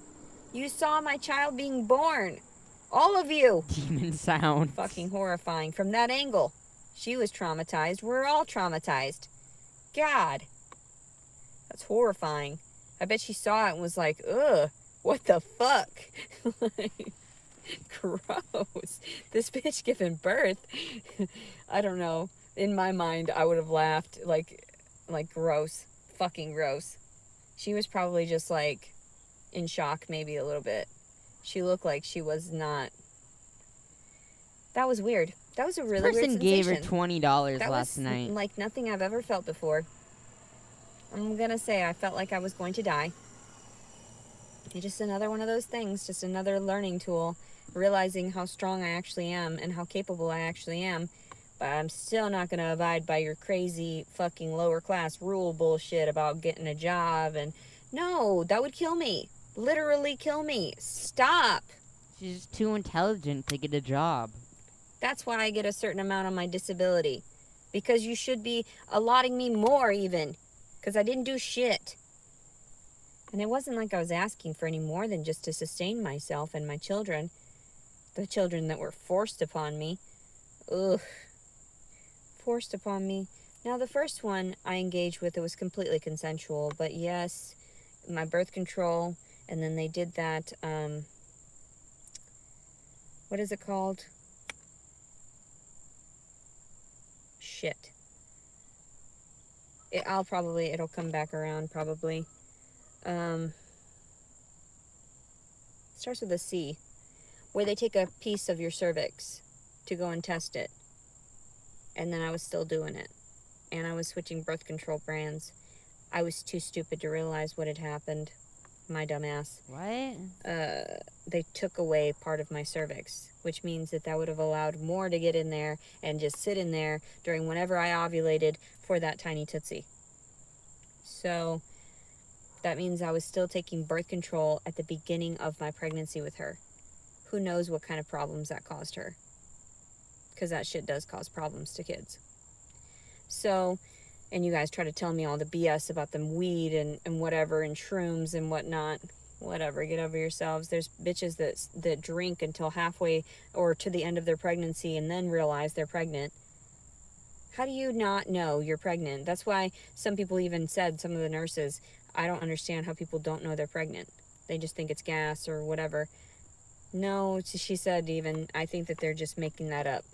You saw my child being born. All of you. Demon sound. Fucking horrifying. From that angle. She was traumatized. We're all traumatized. God. That's horrifying. I bet she saw it and was like, ugh, what the fuck? Like, gross. This bitch giving birth. I don't know. In my mind, I would have laughed like gross. Fucking gross. She was probably just like in shock maybe a little bit. She looked like she was not That was weird. That was a really weird Person sensation. gave her $20 that last was night. Like nothing I've ever felt before. I'm gonna say I felt like I was going to die. It's just another one of those things, just another learning tool, realizing how strong I actually am and how capable I actually am. But I'm still not gonna abide by your crazy fucking lower class rule bullshit about getting a job. And no, that would kill me. Literally kill me. Stop. She's too intelligent to get a job. That's why I get a certain amount on my disability. Because you should be allotting me more even. Because I didn't do shit. And it wasn't like I was asking for any more than just to sustain myself and my children. The children that were forced upon me. Ugh. Forced upon me. Now, the first one I engaged with, it was completely consensual. But yes, my birth control. And then they did that, what is it called? Shit. It'll come back around probably. Starts with a C, where they take a piece of your cervix to go and test it. And then I was still doing it. And I was switching birth control brands. I was too stupid to realize what had happened. My dumbass. What? They took away part of my cervix, which means that would have allowed more to get in there and just sit in there during whenever I ovulated for that tiny tootsie. So that means I was still taking birth control at the beginning of my pregnancy with her. Who knows what kind of problems that caused her? Because that shit does cause problems to kids. So, and you guys try to tell me all the BS about them weed and whatever and shrooms and whatnot. Whatever, get over yourselves. There's bitches that drink until halfway or to the end of their pregnancy and then realize they're pregnant. How do you not know you're pregnant? That's why some people even said, some of the nurses, I don't understand how people don't know they're pregnant. They just think it's gas or whatever. No, she said even, I think that they're just making that up.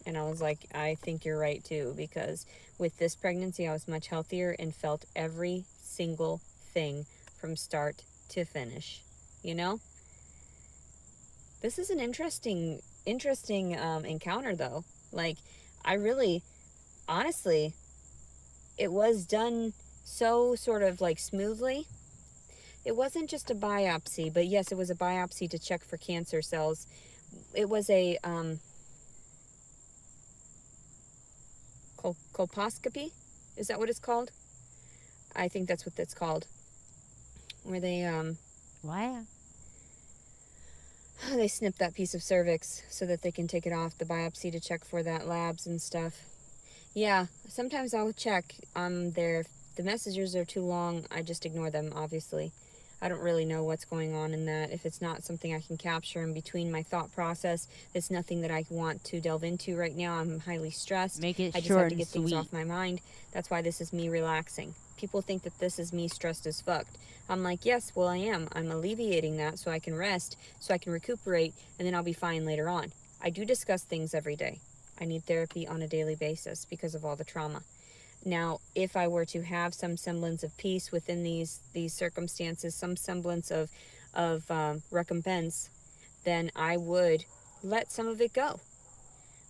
And I was like, I think you're right too, because with this pregnancy, I was much healthier and felt every single thing from start to finish. You know? This is an interesting encounter though. Like, I really, honestly, it was done so sort of like smoothly. It wasn't just a biopsy, but yes, it was a biopsy to check for cancer cells. It was a colposcopy. Is that what it's called? I think that's what that's called. Where they What? They snip that piece of cervix so that they can take it off, the biopsy to check for that labs and stuff. Yeah, sometimes I'll check there. If the messages are too long, I just ignore them, obviously. I don't really know what's going on in that. If it's not something I can capture in between my thought process, it's nothing that I want to delve into right now. I'm highly stressed. Make it I just short have to get and things sweet. off my mind. That's why this is me relaxing. People think that this is me stressed as fucked. I'm like, yes, well, I am. I'm alleviating that so I can rest, so I can recuperate, and then I'll be fine later on. I do discuss things every day. I need therapy on a daily basis because of all the trauma. Now, if I were to have some semblance of peace within these circumstances, some semblance of recompense, then I would let some of it go.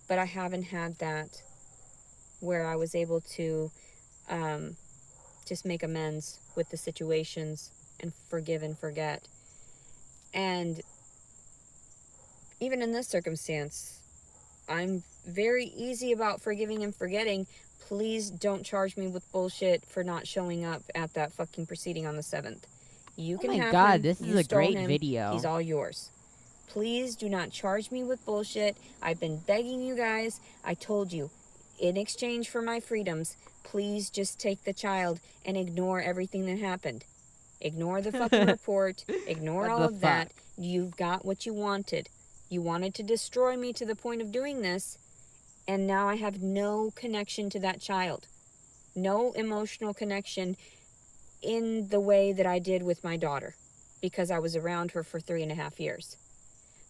But I haven't had that where I was able to just make amends with the situations and forgive and forget. And even in this circumstance, I'm very easy about forgiving and forgetting. Please don't charge me with bullshit for not showing up at that fucking proceeding on the 7th. You can have God, him. this You is a stole great him. video. He's all yours. Please do not charge me with bullshit. I've been begging you guys. I told you, in exchange for my freedoms, please just take the child and ignore everything that happened. Ignore the fucking report. Ignore all of that. You've got what you wanted. You wanted to destroy me to the point of doing this. And now I have no connection to that child. No emotional connection in the way that I did with my daughter. Because I was around her for 3.5 years.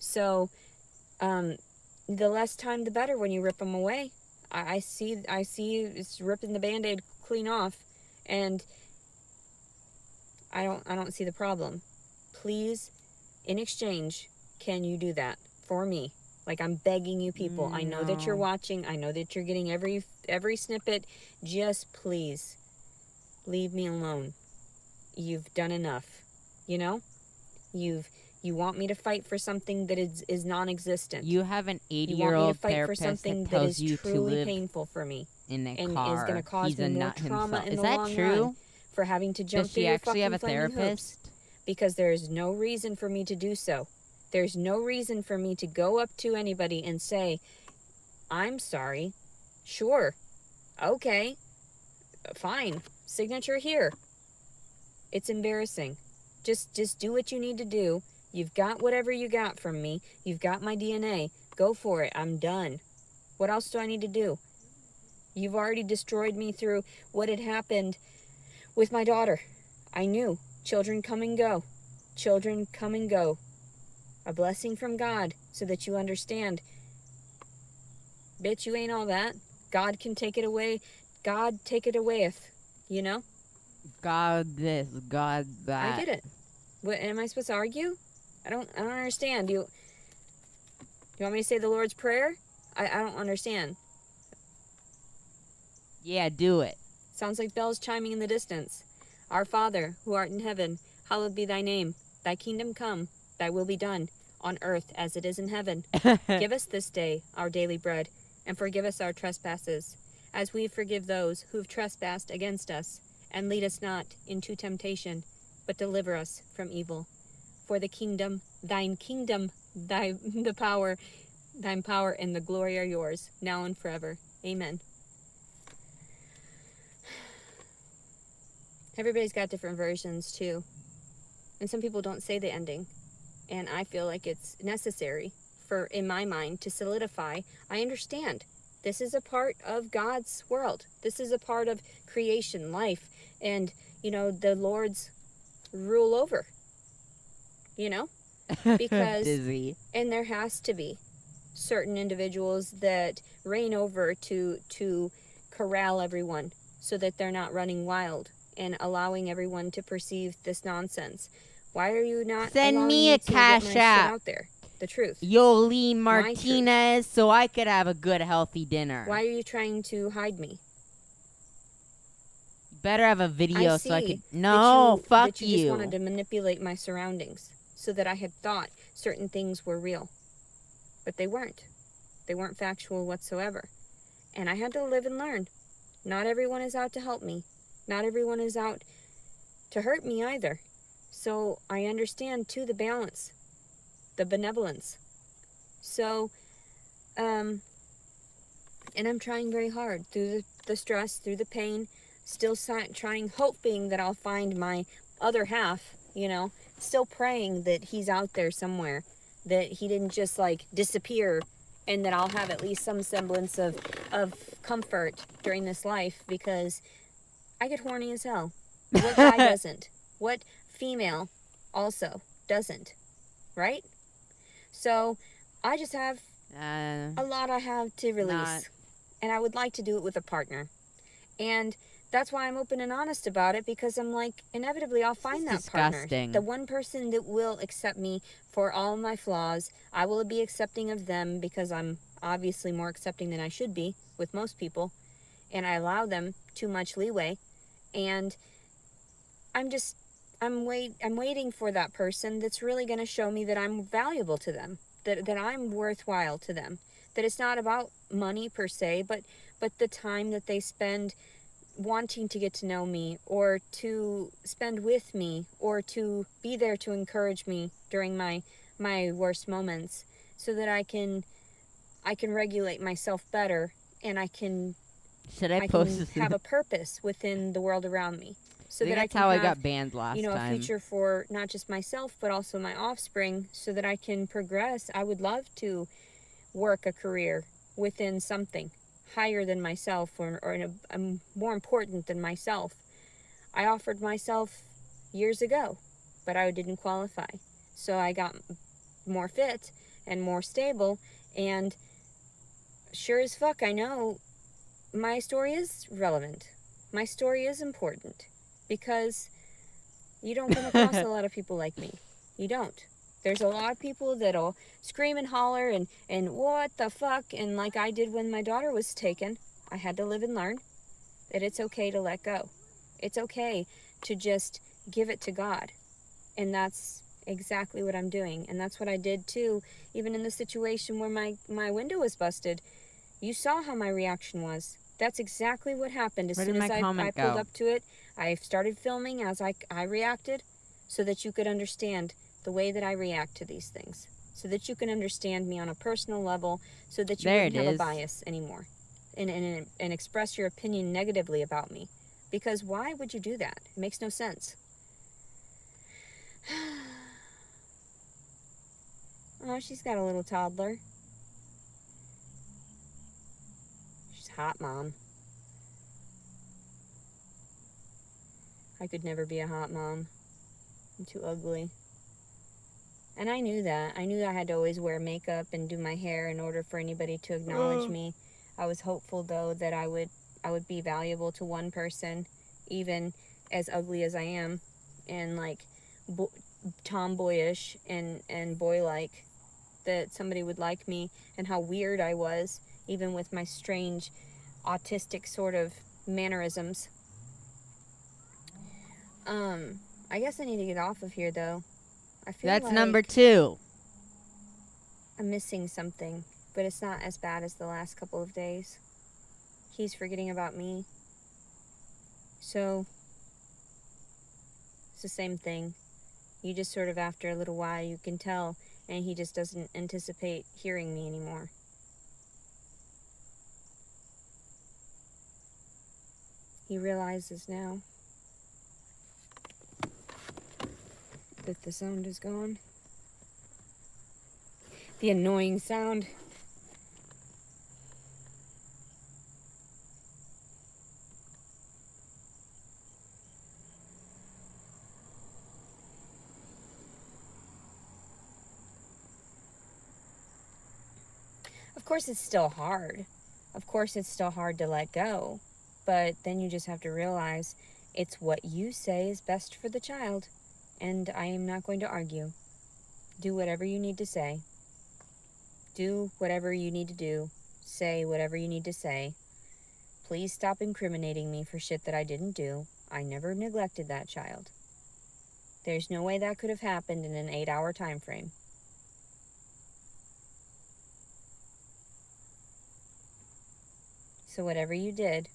So, the less time the better when you rip them away. I see it's ripping the Band-Aid clean off. And I don't see the problem. Please, in exchange, can you do that for me? Like, I'm begging you people. I know that you're watching. I know that you're getting every snippet. Just please leave me alone. You've done enough. You know? You want me to fight for something that is non-existent. You have an 80-year-old You want me to fight for therapist something that tells is you to truly live painful for me in a and car. is going to cause me more trauma in the long run for having to jump through your fucking flaming hoops. Because there is no reason for me to do so. There's no reason for me to go up to anybody and say, I'm sorry. Sure. Okay. Fine. Signature here. It's embarrassing. Just do what you need to do. You've got whatever you got from me. You've got my DNA. Go for it. I'm done. What else do I need to do? You've already destroyed me through what had happened with my daughter. I knew. Children come and go. Children come and go. A blessing from God so that you understand. Bitch, you ain't all that. God can take it away. God take it awayeth. You know? God this, God that. I get it. What, am I supposed to argue? I don't understand. You want me to say the Lord's Prayer? I don't understand. Yeah, do it. Sounds like bells chiming in the distance. Our Father, who art in heaven, hallowed be thy name. Thy kingdom come, thy will be done, on earth as it is in heaven. Give us this day our daily bread, and forgive us our trespasses, as we forgive those who've trespassed against us. And lead us not into temptation, but deliver us from evil. For the kingdom, the power, thine power and the glory are yours, now and forever. Amen. Everybody's got different versions too. And some people don't say the ending. And I feel like it's necessary for, in my mind, to solidify. I understand. This is a part of God's world. This is a part of creation, life. And, the Lord's rule over. Because, Dizzy. And there has to be certain individuals that reign over to corral everyone so that they're not running wild and allowing everyone to perceive this nonsense. Why are you not send me a cash app out there? The truth. Yoli Martinez, so I could have a good, healthy dinner. Why are you trying to hide me? Better have a video so I could. No, fuck you. Just wanted to manipulate my surroundings so that I had thought certain things were real, but they weren't. They weren't factual whatsoever, and I had to live and learn. Not everyone is out to help me. Not everyone is out to hurt me either. So I understand too the balance, the benevolence. So, and I'm trying very hard through the stress, through the pain. Still trying, hoping that I'll find my other half, still praying that he's out there somewhere, that he didn't just disappear, and that I'll have at least some semblance of comfort during this life, because I get horny as hell. What guy doesn't? What female also doesn't? Right? So I just have a lot I have to release, and I would like to do it with a partner. And that's why I'm open and honest about it, because I'm like, inevitably I'll find that partner. The one person that will accept me for all my flaws. I will be accepting of them because I'm obviously more accepting than I should be with most people. And I allow them too much leeway. And I'm waiting for that person that's really going to show me that I'm valuable to them, that I'm worthwhile to them, that it's not about money per se, but the time that they spend wanting to get to know me, or to spend with me, or to be there to encourage me during my worst moments, so that I can regulate myself better, and I can have a purpose within the world around me. So that that's I can how have, I got banned last time. A future for not just myself, but also my offspring, so that I can progress. I would love to work a career within something higher than myself, or more important than myself. I offered myself years ago, but I didn't qualify. So I got more fit and more stable, and sure as fuck I know my story is relevant. My story is important, because you don't come across a lot of people like me. You don't. There's a lot of people that'll scream and holler and what the fuck, and like I did when my daughter was taken, I had to live and learn that it's okay to let go. It's okay to just give it to God. And that's exactly what I'm doing. And that's what I did too, even in the situation where my window was busted. You saw how my reaction was. That's exactly what happened. As soon as I pulled up to it, I started filming as I reacted so that you could understand the way that I react to these things. So that you can understand me on a personal level, so that you wouldn't have a bias anymore and express your opinion negatively about me. Because why would you do that? It makes no sense. Oh, she's got a little toddler. She's hot, Mom. I could never be a hot mom. I'm too ugly. And I knew that. I knew I had to always wear makeup and do my hair in order for anybody to acknowledge me. I was hopeful, though, that I would be valuable to one person, even as ugly as I am, and like tomboyish and boy-like, that somebody would like me, and how weird I was, even with my strange autistic sort of mannerisms. I guess I need to get off of here, though. I feel That's like number 2. I'm missing something, but it's not as bad as the last couple of days. He's forgetting about me. So, it's the same thing. You just sort of, after a little while, you can tell, and he just doesn't anticipate hearing me anymore. He realizes now that the sound is gone. The annoying sound. Of course, it's still hard. Of course, it's still hard to let go. But then you just have to realize it's what you say is best for the child. And I am not going to argue. Do whatever you need to say. Do whatever you need to do. Say whatever you need to say. Please stop incriminating me for shit that I didn't do. I never neglected that child. There's no way that could have happened in an 8-hour time frame. So whatever you did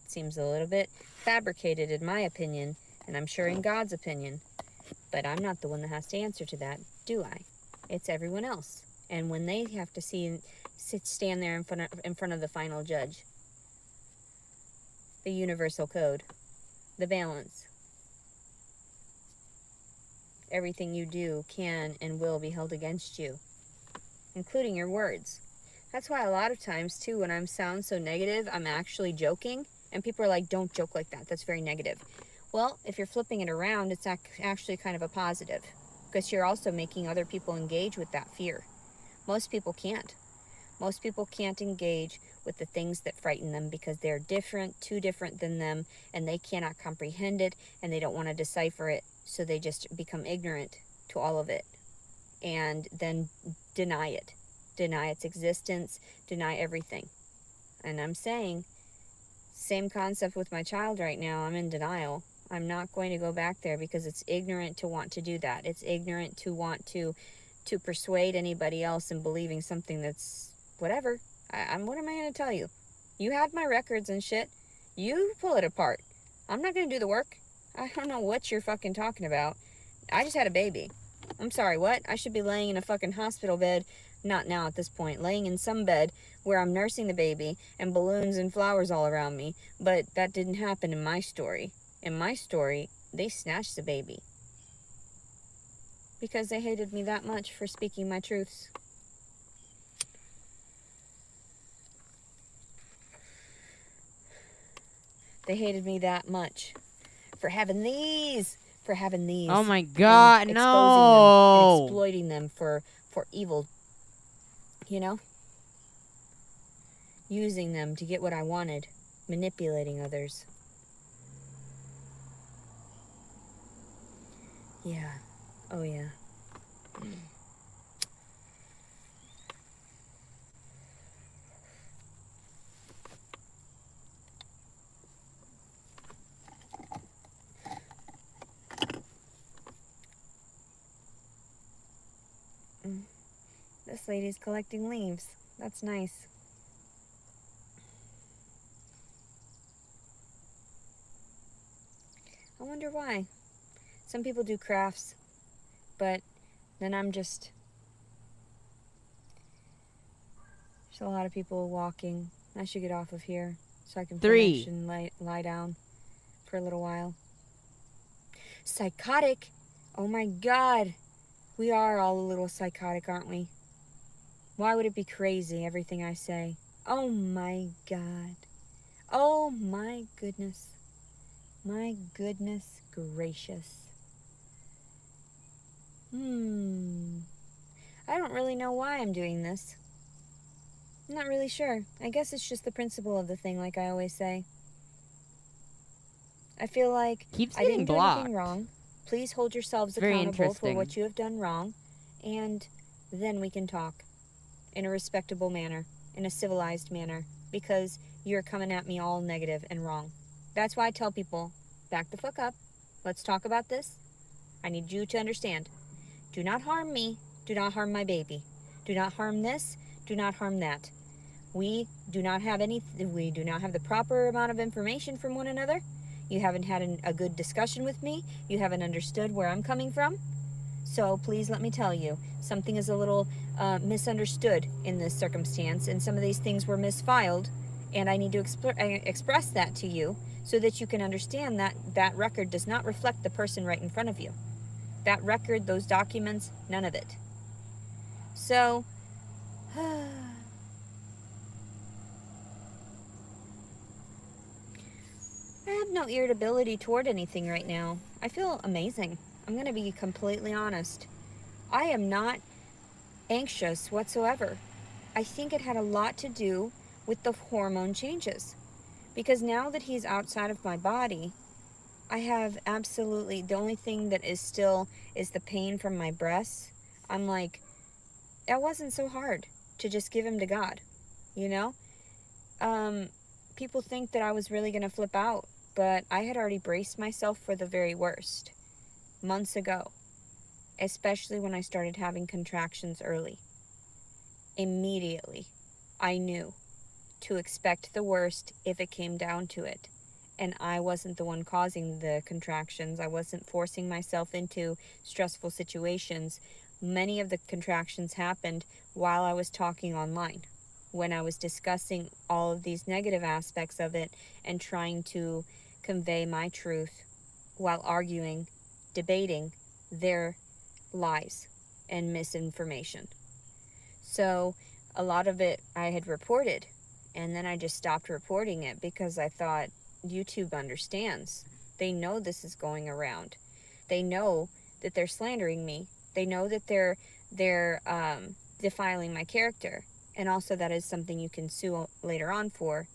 seems a little bit fabricated in my opinion, and I'm sure in God's opinion. But I'm not the one that has to answer to that, do I? It's everyone else. And when they have to stand there in front of the final judge, the universal code, the balance, everything you do can and will be held against you, including your words. That's why a lot of times, too, when I sound so negative, I'm actually joking. And people are like, don't joke like that. That's very negative. Well, if you're flipping it around, it's actually kind of a positive. Because you're also making other people engage with that fear. Most people can't. Most people can't engage with the things that frighten them because they're different, too different than them, and they cannot comprehend it, and they don't want to decipher it, so they just become ignorant to all of it, and then deny it. Deny its existence, deny everything. And I'm saying, same concept with my child right now. I'm in denial. I'm not going to go back there because it's ignorant to want to do that. It's ignorant to want to persuade anybody else in believing something that's whatever. What am I going to tell you? You had my records and shit. You pull it apart. I'm not going to do the work. I don't know what you're fucking talking about. I just had a baby. I'm sorry, what? I should be laying in a fucking hospital bed. Not now at this point. Laying in some bed where I'm nursing the baby and balloons and flowers all around me. But that didn't happen in my story. In my story, they snatched the baby. Because they hated me that much for speaking my truths. They hated me that much for having these. Oh my God, no! And exploiting them for evil. You know? Using them to get what I wanted. Manipulating others. Yeah. Oh yeah. This lady's collecting leaves. That's nice. I wonder why. Some people do crafts, but then I'm just... There's a lot of people walking. I should get off of here so I can finish and lie down for a little while. Psychotic? Oh my God. We are all a little psychotic, aren't we? Why would it be crazy, everything I say? Oh my God. Oh my goodness. My goodness gracious. I don't really know why I'm doing this. I'm not really sure. I guess it's just the principle of the thing, like I always say. I feel like I didn't do anything wrong. Please hold yourselves accountable for what you have done wrong, and then we can talk in a respectable manner, in a civilized manner, because you're coming at me all negative and wrong. That's why I tell people, back the fuck up. Let's talk about this. I need you to understand. Do not harm me. Do not harm my baby. Do not harm this. Do not harm that. We do not have the proper amount of information from one another. You haven't had a good discussion with me. You haven't understood where I'm coming from. So please let me tell you, something is a little misunderstood in this circumstance, and some of these things were misfiled, and I need to express that to you so that you can understand that that record does not reflect the person right in front of you. That record, those documents, none of it. So, I have no irritability toward anything right now. I feel amazing. I'm going to be completely honest. I am not anxious whatsoever. I think it had a lot to do with the hormone changes. Because now that he's outside of my body, I have absolutely, the only thing that is still is the pain from my breasts. I'm like, that wasn't so hard to just give him to God, you know? People think that I was really going to flip out, but I had already braced myself for the very worst months ago, especially when I started having contractions early. Immediately, I knew to expect the worst if it came down to it. And I wasn't the one causing the contractions. I wasn't forcing myself into stressful situations. Many of the contractions happened while I was talking online, when I was discussing all of these negative aspects of it and trying to convey my truth while arguing, debating their lies and misinformation. So a lot of it I had reported, and then I just stopped reporting it because I thought, YouTube understands. They know this is going around. They know that they're slandering me. They know that they're defiling my character, and also that is something you can sue later on for.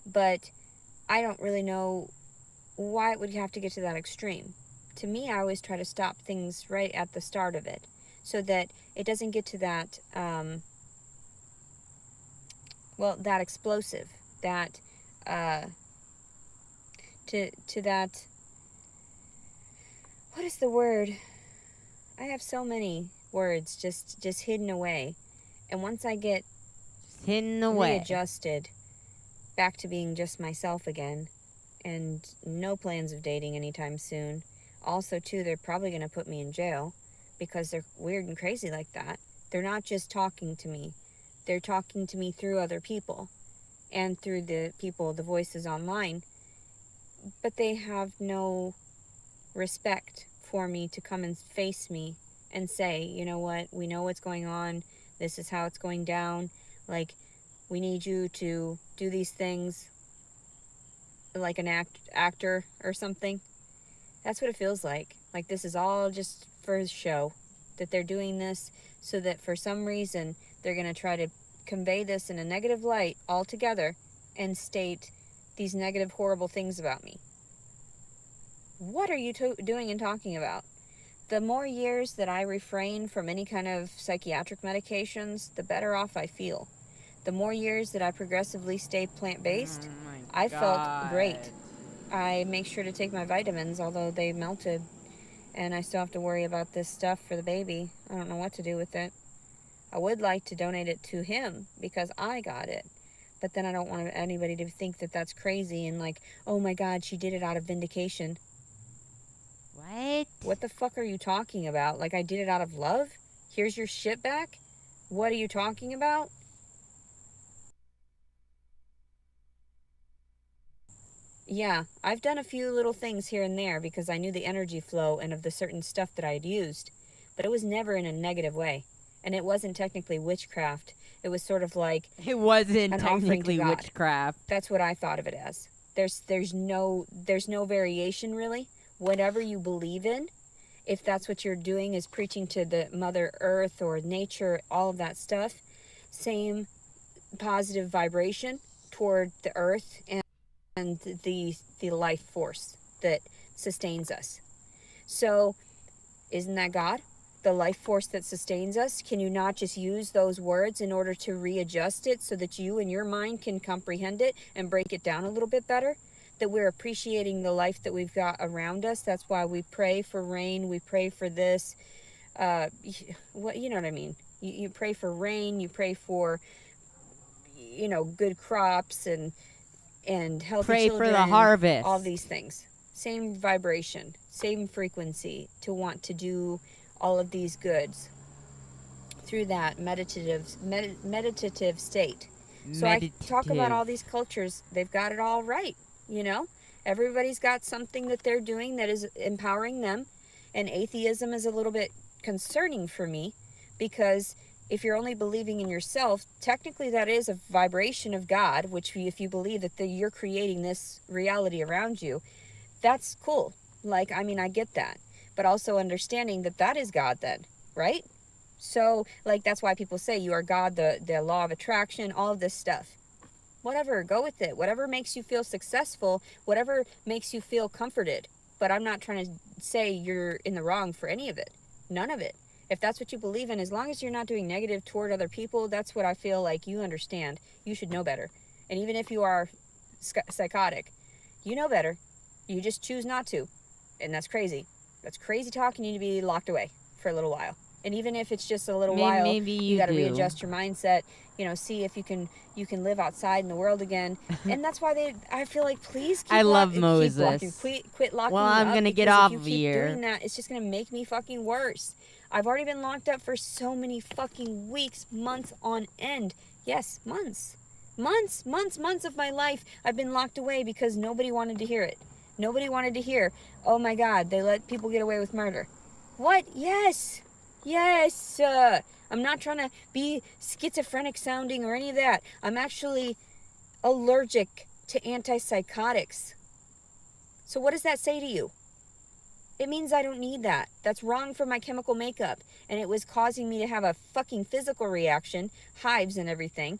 But I don't really know why it would have to get to that extreme. To me, I always try to stop things right at the start of it, so that it doesn't get to that that explosive, that to that, what is the word? I have so many words just hidden away. And once I get readjusted back to being just myself again, and no plans of dating anytime soon. Also, too, they're probably going to put me in jail because they're weird and crazy like that. They're not just talking to me. They're talking to me through other people and through the voices online. But they have no respect for me to come and face me and say, you know what, we know what's going on. This is how it's going down. Like, we need you to do these things like an actor or something. That's what it feels like. Like, this is all just for show. That they're doing this so that for some reason they're going to try to convey this in a negative light altogether and state these negative, horrible things about me. What are you doing and talking about? the more years that I refrain from any kind of psychiatric medications, the better off I feel. The more years that I progressively stay plant-based, I felt great. I make sure to take my vitamins, although they melted, and I still have to worry about this stuff for the baby. I don't know what to do with it. I would like to donate it to him because I got it, but then I don't want anybody to think that that's crazy and like, oh my God, she did it out of vindication. What? What the fuck are you talking about? Like, I did it out of love? Here's your shit back? What are you talking about? Yeah, I've done a few little things here and there because I knew the energy flow and of the certain stuff that I had used, but it was never in a negative way. And it wasn't technically witchcraft. It was sort of like it wasn't technically witchcraft. That's what I thought of it as. There's no variation really. Whatever you believe in, if that's what you're doing is preaching to the Mother Earth or nature, all of that stuff, same positive vibration toward the earth and the life force that sustains us. So, isn't that God? The life force that sustains us? Can you not just use those words in order to readjust it so that you and your mind can comprehend it and break it down a little bit better? That we're appreciating the life that we've got around us. That's why we pray for rain. We pray for this. You know what I mean? You pray for rain. You pray for, good crops and healthy pray children. Pray for the harvest. All these things. Same vibration, same frequency to want to do all of these goods through that meditative state. So I talk about all these cultures. They've got it all right. Everybody's got something that they're doing that is empowering them. And atheism is a little bit concerning for me because if you're only believing in yourself, technically that is a vibration of God, which if you believe that you're creating this reality around you, that's cool. I get that. But also understanding that is God then, right? So, that's why people say you are God, the law of attraction, all of this stuff. Whatever, go with it. Whatever makes you feel successful, whatever makes you feel comforted. But I'm not trying to say you're in the wrong for any of it. None of it. If that's what you believe in, as long as you're not doing negative toward other people, that's what I feel like you understand. You should know better. And even if you are psychotic, you know better. You just choose not to. And that's crazy. That's crazy talk. You need to be locked away for a little while. And even if it's just a little while, maybe you got to readjust your mindset. See if you can live outside in the world again. And that's why I feel like, please keep love Moses. Quit locking me up. I'm going to get off of here. If you keep doing that, it's just going to make me fucking worse. I've already been locked up for so many fucking weeks, months on end. Yes, months. Months of my life I've been locked away because nobody wanted to hear it. Nobody wanted to hear, oh my God, they let people get away with murder. What? Yes. I'm not trying to be schizophrenic sounding or any of that. I'm actually allergic to antipsychotics. So what does that say to you? It means I don't need that. That's wrong for my chemical makeup. And it was causing me to have a fucking physical reaction, hives and everything.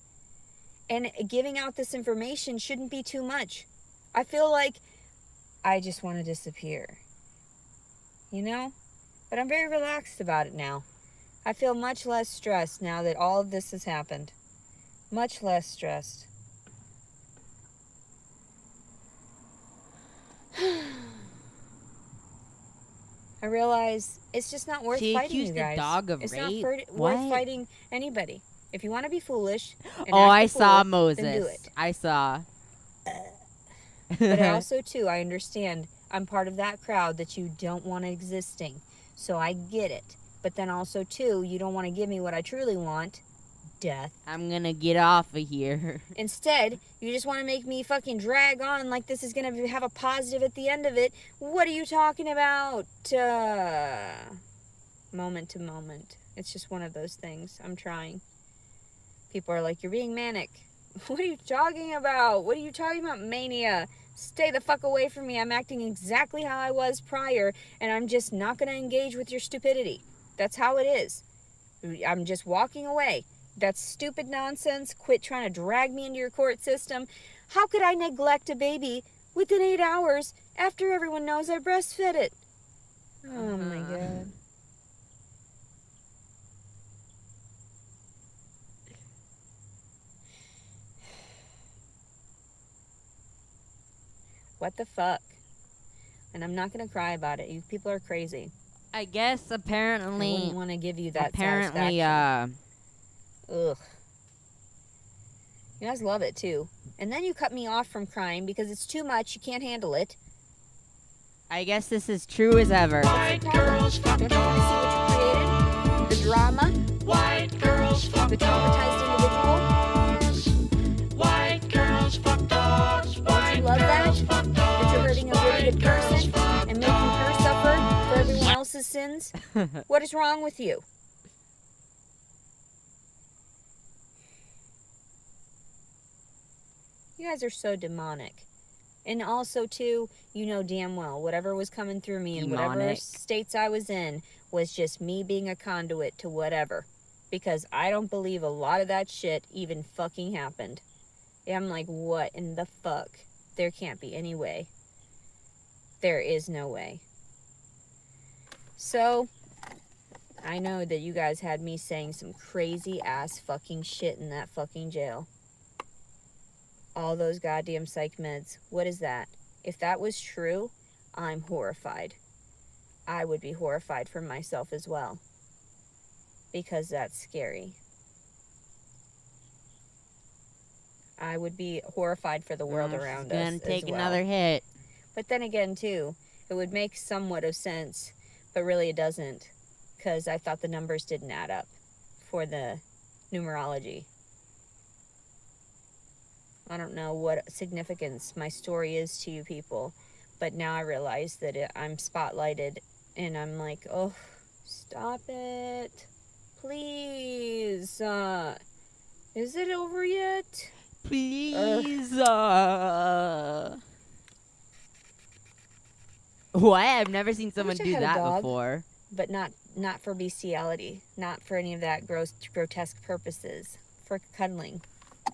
And giving out this information shouldn't be too much. I feel like I just want to disappear. But I'm very relaxed about it now. I feel much less stressed now that all of this has happened. Much less stressed. I realize it's just not worth fighting, you guys. Dog of it's rape? not worth fighting anybody. If you want to be foolish and I saw fool, Moses. Then do it. I saw. But also, too, I understand I'm part of that crowd that you don't want existing. So I get it. But then also, too, you don't want to give me what I truly want. Death. I'm going to get off of here. Instead, you just want to make me fucking drag on like this is going to have a positive at the end of it. What are you talking about? Moment to moment. It's just one of those things. I'm trying. People are like, you're being manic. What are you talking about? What are you talking about, mania? Stay the fuck away from me. I'm acting exactly how I was prior, and I'm just not going to engage with your stupidity. That's how it is. I'm just walking away. That's stupid nonsense. Quit trying to drag me into your court system. How could I neglect a baby within 8 hours after everyone knows I breastfed it? Oh my God. What the fuck? And I'm not going to cry about it. You people are crazy. I guess apparently... I wouldn't want to give you that apparently, satisfaction. Ugh. You guys love it, too. And then you cut me off from crying because it's too much. You can't handle it. I guess this is true as ever. White girls fuck dogs. Don't you want to see what you created? The drama? White girls fuck the traumatized individual? White girls fuck dogs. Don't you love that? That you're hurting a really good person and making her suffer for everyone else's sins? What is wrong with you? You guys are so demonic. And also, too, you know damn well, whatever was coming through me and whatever states I was in was just me being a conduit to whatever. Because I don't believe a lot of that shit even fucking happened. I'm like, what in the fuck? There can't be any way. There is no way. So, I know that you guys had me saying some crazy ass fucking shit in that fucking jail. All those goddamn psych meds. What is that? If that was true, I'm horrified. I would be horrified for myself as well. Because that's scary. I would be horrified for the world around us gonna take as well. another hit. But then again, too, it would make somewhat of sense, but really it doesn't. Because I thought the numbers didn't add up for the numerology. I don't know what significance my story is to you people, but now I realize that I'm spotlighted, and I'm like, oh, stop it. Please. Is it over yet? Please. What? I've never seen someone do that before. But not for bestiality. Not for any of that grotesque purposes. For cuddling.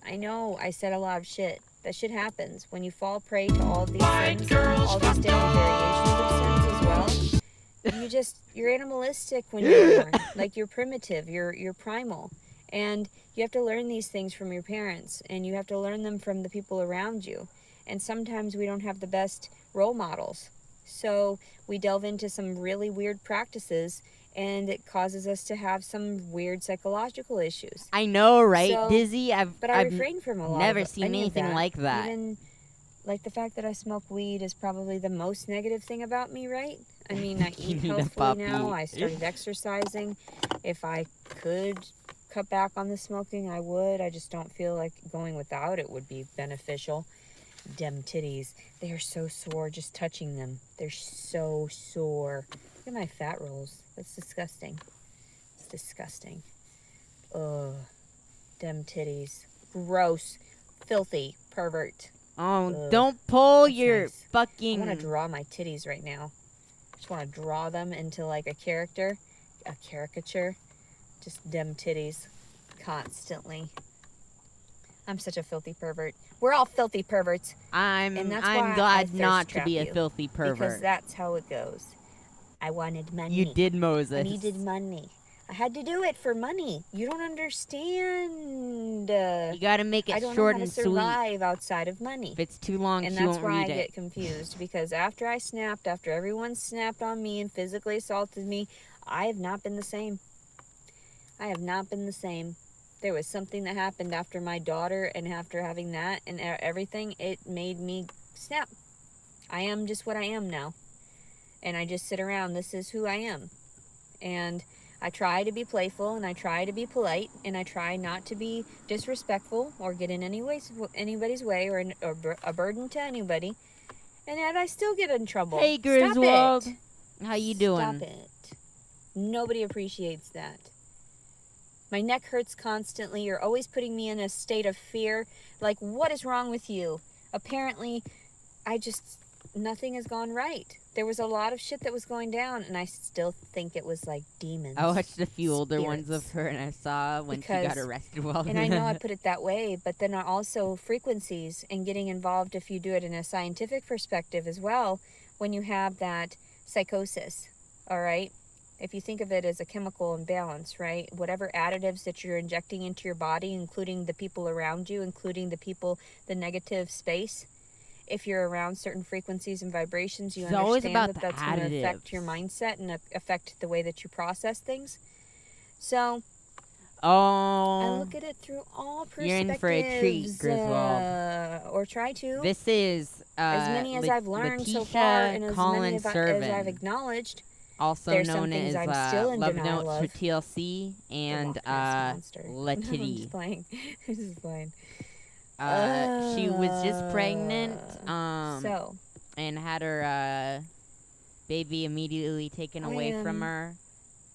I know I said a lot of shit. That shit happens. When you fall prey to all these things, all these different variations of sins as well, you're animalistic when you're born. Like, you're primitive, you're primal. And you have to learn these things from your parents, and you have to learn them from the people around you. And sometimes we don't have the best role models. So we delve into some really weird practices, and it causes us to have some weird psychological issues. I know, right, so, Dizzy? I refrain from a lot. Never seen anything like that. Even like the fact that I smoke weed is probably the most negative thing about me, right? I mean, I eat healthfully now. I started exercising. If I could cut back on the smoking, I would. I just don't feel like going without it would be beneficial. Dem titties. They are so sore just touching them. They're so sore. Look at my fat rolls. That's disgusting. It's disgusting. Ugh. Dem titties. Gross. Filthy. Pervert. Oh, Ugh. Don't pull That's your nice. fucking... I want to draw my titties right now. I just want to draw them into like a character. A caricature. Just dem titties. Constantly. I'm such a filthy pervert. We're all filthy perverts. I'm glad not to be a filthy pervert. Because that's how it goes. I wanted money. You did, Moses. I needed money. I had to do it for money. You don't understand. You gotta make it short and sweet. I don't know how to survive outside of money. If it's too long, and she won't that's why I read it. get confused. Because after I snapped, after everyone snapped on me and physically assaulted me, I have not been the same. I have not been the same. There was something that happened after my daughter, and after having that and everything, it made me snap. I am just what I am now. And I just sit around. This is who I am. And I try to be playful, and I try to be polite, and I try not to be disrespectful or get in anybody's way or a burden to anybody. And yet I still get in trouble. Hey, Griswold. Stop it. How you doing? Stop it. Nobody appreciates that. My neck hurts constantly. You're always putting me in a state of fear. Like, what is wrong with you? Apparently, nothing has gone right. There was a lot of shit that was going down, and I still think it was like demons. I watched a few older ones of her, and I saw when she got arrested. And I know I put it that way, but then also frequencies and getting involved, if you do it in a scientific perspective as well, when you have that psychosis, all right? If you think of it as a chemical imbalance, right? Whatever additives that you're injecting into your body, including the people around you, including the negative space, if you're around certain frequencies and vibrations, you It's always understand about that the that's going to affect your additives. mindset and affect the way that you process things. So I Oh, look at it through all you're in for a treat, perspectives, Griswold. or try to. This is As many as I've learned so far, and as many as I've acknowledged, also there's some known things as I'm still in Love denial Notes for of. TLC and The Loch Ness Monster. No, I'm Letty. just playing. I'm just playing. She was just pregnant, So and had her baby immediately taken away from her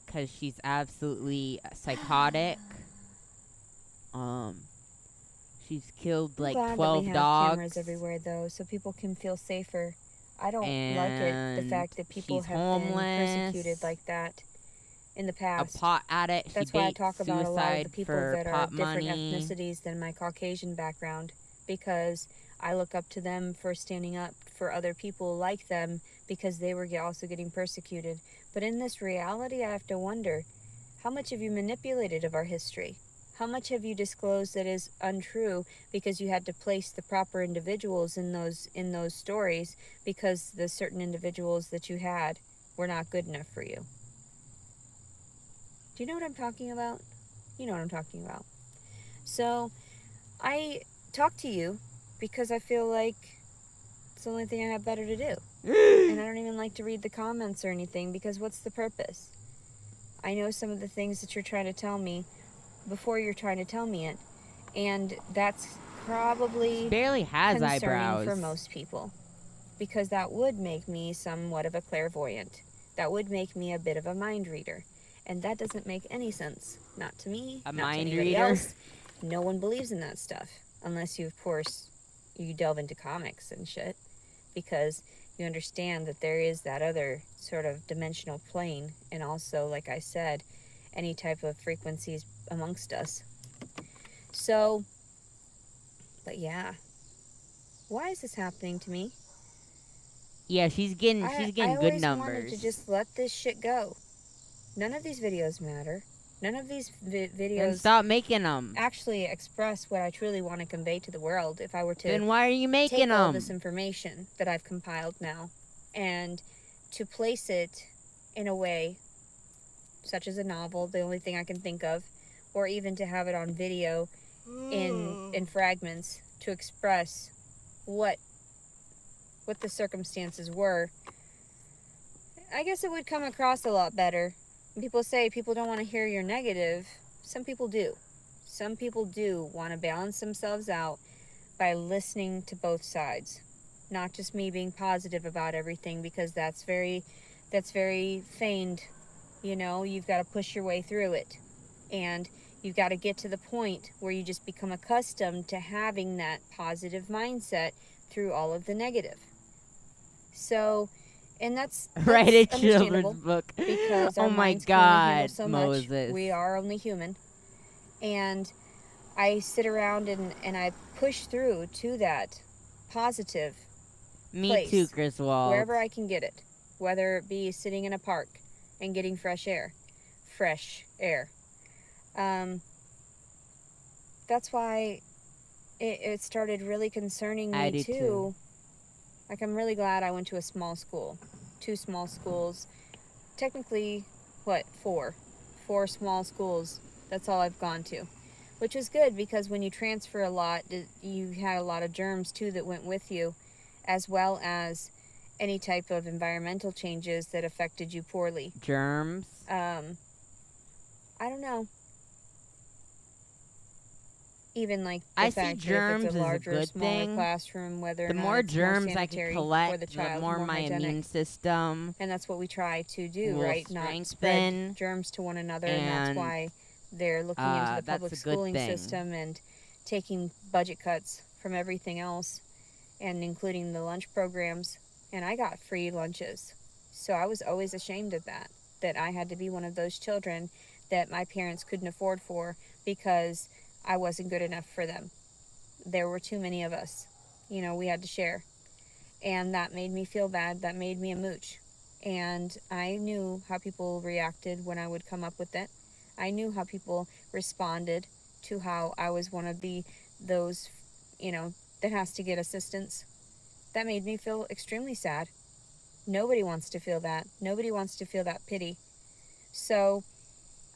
because she's absolutely psychotic. She's killed like I'm glad 12 that we have dogs. cameras everywhere, though, so people can feel safer. I don't like it, the And fact that people she's have homeless, been persecuted like that in the a past. pot addict. That's she why I dates talk about a lot of the suicide people for that are pot different money. ethnicities than my Caucasian background, because I look up to them for standing up for other people like them, because they were also getting persecuted. But in this reality, I have to wonder, how much have you manipulated of our history? How much have you disclosed that is untrue because you had to place the proper individuals in those stories, because the certain individuals that you had were not good enough for you? Do you know what I'm talking about? You know what I'm talking about. So I talk to you because I feel like it's the only thing I have better to do. And I don't even like to read the comments or anything, because what's the purpose? I know some of the things that you're trying to tell me before you're trying to tell me it. And that's probably She barely has concerning eyebrows for most people, because that would make me somewhat of a clairvoyant. That would make me a bit of a mind reader. And that doesn't make any sense. Not to me, A not mind to anybody reader? else. No one believes in that stuff. Unless you, of course, you delve into comics and shit. Because you understand that there is that other sort of dimensional plane. And also, like I said, any type of frequencies amongst us. So, but yeah. Why is this happening to me? Yeah, she's getting good numbers. I always wanted to just let this shit go. None of these videos matter. None of these videos Then stop making them. actually express what I truly want to convey to the world. If I were to Then why are you making take all them? this information that I've compiled now and to place it in a way such as a novel, the only thing I can think of, or even to have it on video in fragments to express what the circumstances were, I guess it would come across a lot better. People say people don't want to hear your negative. Some people do. Some people do want to balance themselves out by listening to both sides. Not just me being positive about everything, because that's very feigned. You know, you've got to push your way through it. And you've got to get to the point where you just become accustomed to having that positive mindset through all of the negative. So, and that's Write a understandable, children's book. because our Oh my minds can only handle God, so Moses. much. We are only human. And I sit around and I push through to that positive Me place, too, Griswold. wherever I can get it, whether it be sitting in a park and getting fresh air. That's why it started really concerning me, I do too. Like, I'm really glad I went to a small school. 2 small schools. Technically, what, 4? 4 small schools. That's all I've gone to. Which is good, because when you transfer a lot, you had a lot of germs, too, that went with you, as well as any type of environmental changes that affected you poorly. Germs? I don't know. Even like the I fact see germs that if it's a as a larger or good smaller thing. classroom, whether or The not more it's germs more I can sanitary for collect, the child, the more my hygienic. immune system. And that's what we try to do, will right? Not strengthen, spread germs to one another, and that's why they're looking into the that's public a good schooling thing. system and taking budget cuts from everything else, and including the lunch programs. And I got free lunches. So I was always ashamed of that I had to be one of those children that my parents couldn't afford for because I wasn't good enough for them. There were too many of us. You know, we had to share. And that made me feel bad. That made me a mooch. And I knew how people reacted when I would come up with it. I knew how people responded to how I was one of those, that has to get assistance. That made me feel extremely sad. Nobody wants to feel that. Nobody wants to feel that pity. So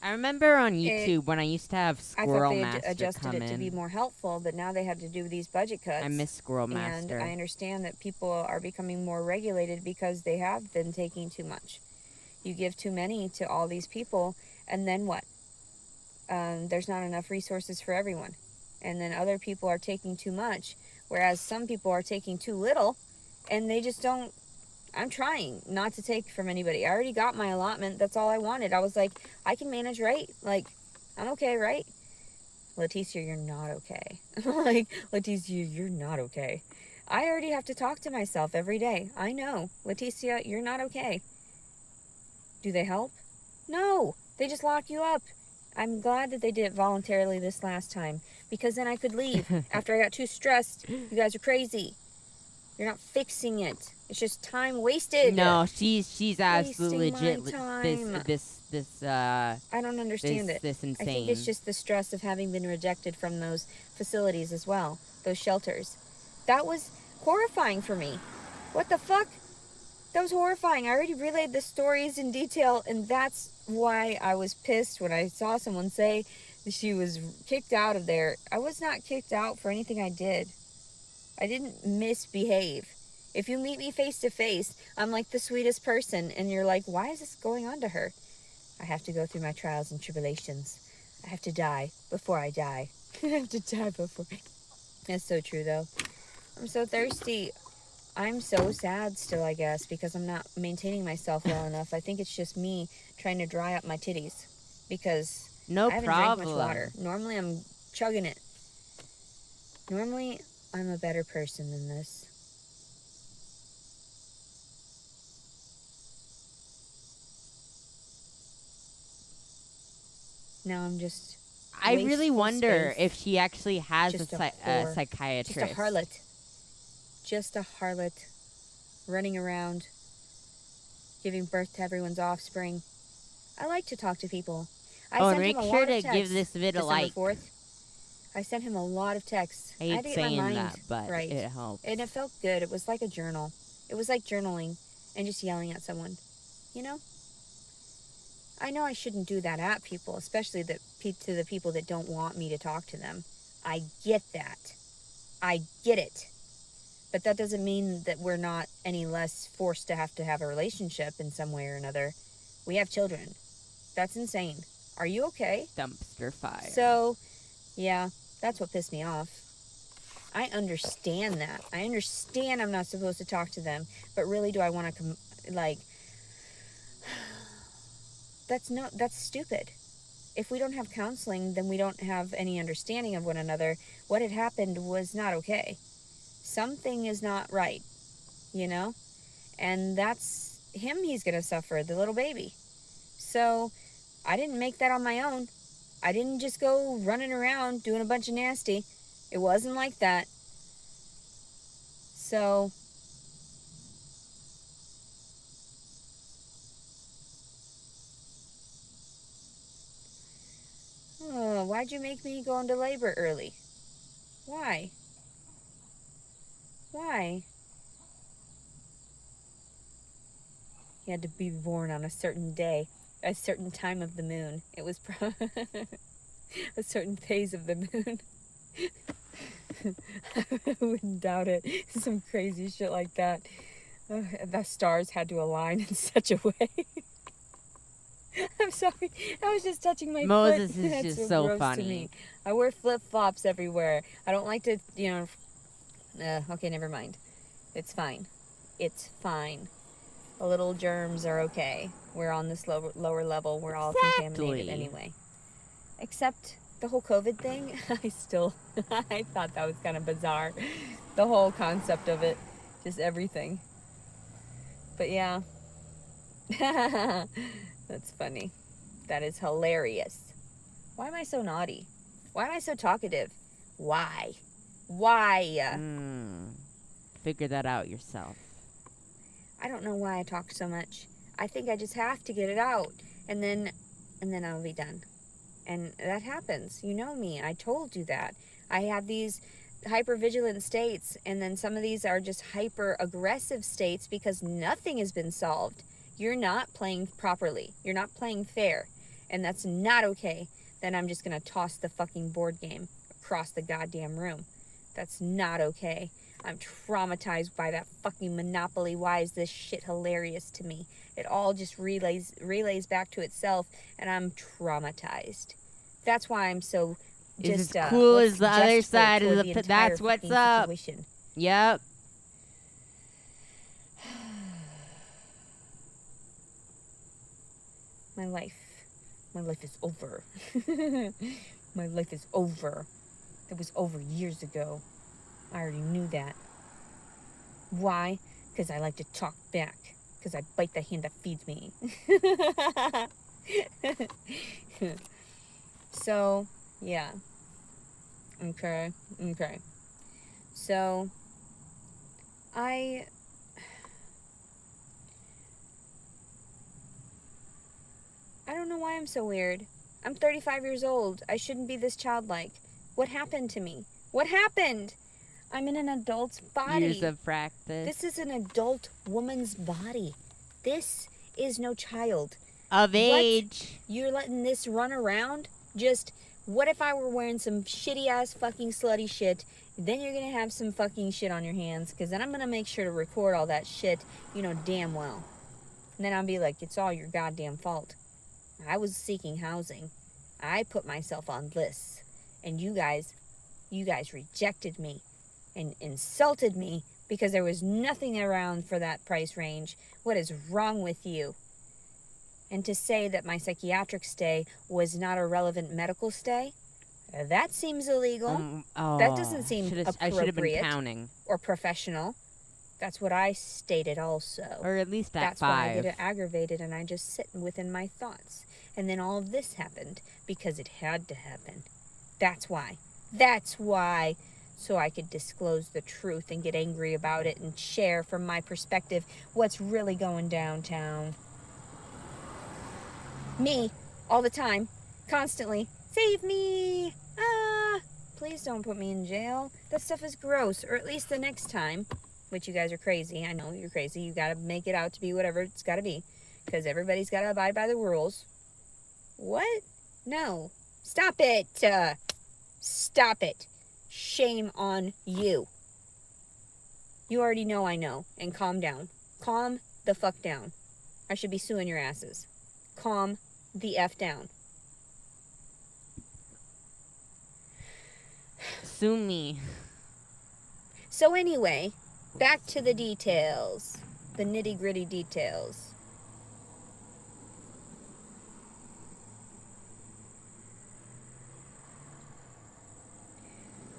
I remember on YouTube when I used to have I thought Squirrel they Master adjusted come it to be in. more helpful, but now they had to do these budget cuts. I miss Squirrel And Master. I understand that people are becoming more regulated because they have been taking too much. You give too many to all these people, and then what? There's not enough resources for everyone. And then other people are taking too much, whereas some people are taking too little, and they just don't. I'm trying not to take from anybody. I already got my allotment. That's all I wanted. I was like, I can manage, right? Like, I'm okay, right? Leticia, you're not okay. Like, Leticia, you're not okay. I already have to talk to myself every day. I know. Leticia, you're not okay. Do they help? No. They just lock you up. I'm glad that they did it voluntarily this last time, because then I could leave after I got too stressed. You guys are crazy. You're not fixing it. It's just time wasted. No, she's absolutely Wasting legit. my This I don't understand it. this insane. I think it's just the stress of having been rejected from those facilities as well, those shelters. That was horrifying for me. What the fuck? That was horrifying. I already relayed the stories in detail, and that's why I was pissed when I saw someone say that she was kicked out of there. I was not kicked out for anything I did. I didn't misbehave. If you meet me face to face, I'm like the sweetest person, and you're like, why is this going on to her? I have to go through my trials and tribulations. I have to die before I die. I have to die before. That's so true, though. I'm so thirsty. I'm so sad still, I guess, because I'm not maintaining myself well enough. I think it's just me trying to dry up my titties, because no I haven't problem. drank much water. Normally, I'm chugging it. Normally, I'm a better person than this. Now I'm just I really wasteful wonder space. if she actually has Just a a whore. psychiatrist. Just a harlot. Just a harlot running around giving birth to everyone's offspring. I like to talk to people. I Oh, sent and him make a sure lot to of give texts this vid a December like. 4th. I sent him a lot of texts. I had hate to get my saying mind that, but right. it helps. And it felt good. It was like a journal. It was like journaling and just yelling at someone. You know? I know I shouldn't do that at people, especially to the people that don't want me to talk to them. I get that. I get it. But that doesn't mean that we're not any less forced to have a relationship in some way or another. We have children. That's insane. Are you okay? Dumpster fire. So, yeah, that's what pissed me off. I understand that. I understand I'm not supposed to talk to them, but really do I want to that's stupid. If we don't have counseling, then we don't have any understanding of one another. What had happened was not okay. Something is not right, you know? And that's him he's going to suffer, the little baby. So, I didn't make that on my own. I didn't just go running around doing a bunch of nasty. It wasn't like that. So, why'd you make me go into labor early? Why? Why? He had to be born on a certain day, a certain time of the moon. It was a certain phase of the moon. I wouldn't doubt it. Some crazy shit like that. The stars had to align in such a way. I'm sorry. I was just touching my Moses foot. is That's just so gross funny. to me. I wear flip-flops everywhere. I don't like to, okay, never mind. It's fine. It's fine. The little germs are okay. We're on this lower level. We're all contaminated anyway. Except the whole COVID thing, I thought that was kind of bizarre. The whole concept of it. Just everything. But yeah. That's funny. That is hilarious. Why am I so naughty? Why am I so talkative? Why? Figure that out yourself. I don't know why I talk so much. I think I just have to get it out. And then I'll be done. And that happens. You know me. I told you that. I have these hyper vigilant states, and then some of these are just hyper aggressive states because nothing has been solved. You're not playing properly. You're not playing fair, and that's not okay. Then I'm just gonna toss the fucking board game across the goddamn room. That's not okay. I'm traumatized by that fucking Monopoly. Why is this shit hilarious to me? It all just relays back to itself, and I'm traumatized. That's why I'm so It's just as cool as the other jestful side of toward the. entire That's what's fucking up. situation. Yep. My life is over. My life is over. It was over years ago. I already knew that. Why? Because I like to talk back. Because I bite the hand that feeds me. So, yeah. Okay. So, I don't know why I'm so weird. I'm 35 years old. I shouldn't be this childlike. What happened to me? What happened? I'm in an adult's body. Years of practice. This is an adult woman's body. This is no child. Of age. You're letting this run around? Just, what if I were wearing some shitty ass fucking slutty shit? Then you're gonna have some fucking shit on your hands, because then I'm gonna make sure to record all that shit, you know damn well. And then I'll be like, it's all your goddamn fault. I was seeking housing. I put myself on lists. And you guys rejected me and insulted me because there was nothing around for that price range. What is wrong with you? And to say that my psychiatric stay was not a relevant medical stay, that seems illegal. That doesn't seem appropriate. I should have been counting. Or professional. That's what I stated also. Or at least at That's 5. why I get aggravated and I just sit within my thoughts. And then all of this happened because it had to happen. That's why. So I could disclose the truth and get angry about it and share from my perspective what's really going downtown. Me, all the time, constantly, save me! Please don't put me in jail. That stuff is gross, or at least the next time, which you guys are crazy. I know you're crazy. You gotta make it out to be whatever it's gotta be, because everybody's gotta abide by the rules. What? No. Stop it! Stop it. Shame on you. You already know I know, and calm down. Calm the fuck down. I should be suing your asses. Calm the F down. Sue me. So anyway, back to the details. The nitty-gritty details.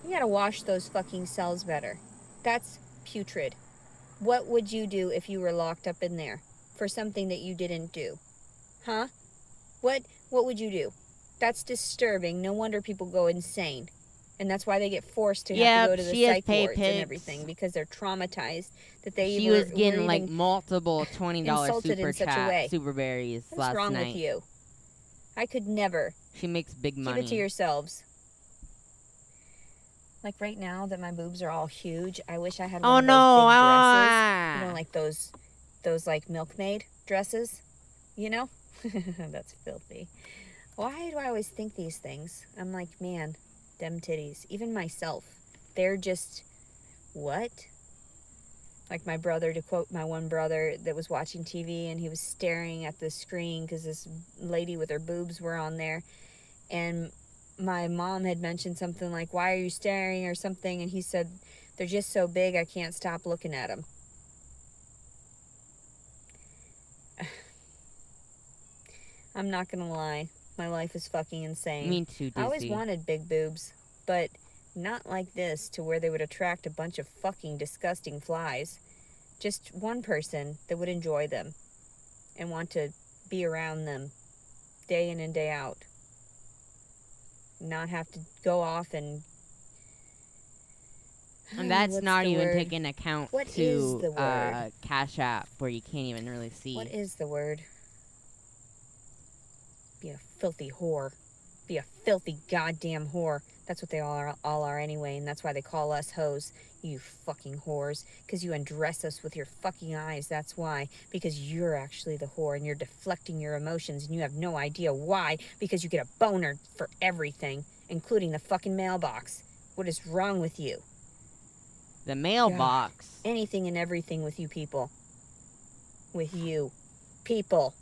You gotta wash those fucking cells better. That's putrid. What would you do if you were locked up in there for something that you didn't do? Huh? What would you do? That's disturbing. No wonder people go insane. And that's why they get forced to have to go to the psych wards and everything, because they're traumatized that they She was getting like multiple $20 insulted super in such a way. super berries What's last wrong night. with you? I could never. She makes big money. Keep it to yourselves. Like right now that my boobs are all huge, I wish I had one of those big dresses. You know, like those like milkmaid dresses, you know? That's filthy. Why do I always think these things? I'm like, man, them titties. Even myself. They're just, what? Like my brother, to quote my one brother that was watching TV and he was staring at the screen because this lady with her boobs were on there. And my mom had mentioned something like, why are you staring or something? And he said, they're just so big I can't stop looking at them. I'm not gonna lie. My life is fucking insane. Me too, Dizzy. I always wanted big boobs, but not like this to where they would attract a bunch of fucking disgusting flies. Just one person that would enjoy them and want to be around them day in and day out. Not have to go off and that's what's not the even word? taking account What is to the word? Cash App, where you can't even really see. What is the word? Be a filthy whore. Be a filthy goddamn whore. That's what they all are anyway, and that's why they call us hoes. You fucking whores. Because you undress us with your fucking eyes, that's why. Because you're actually the whore, and you're deflecting your emotions, and you have no idea why. Because you get a boner for everything, including the fucking mailbox. What is wrong with you? The mailbox. God, anything and everything with you people. With you. People.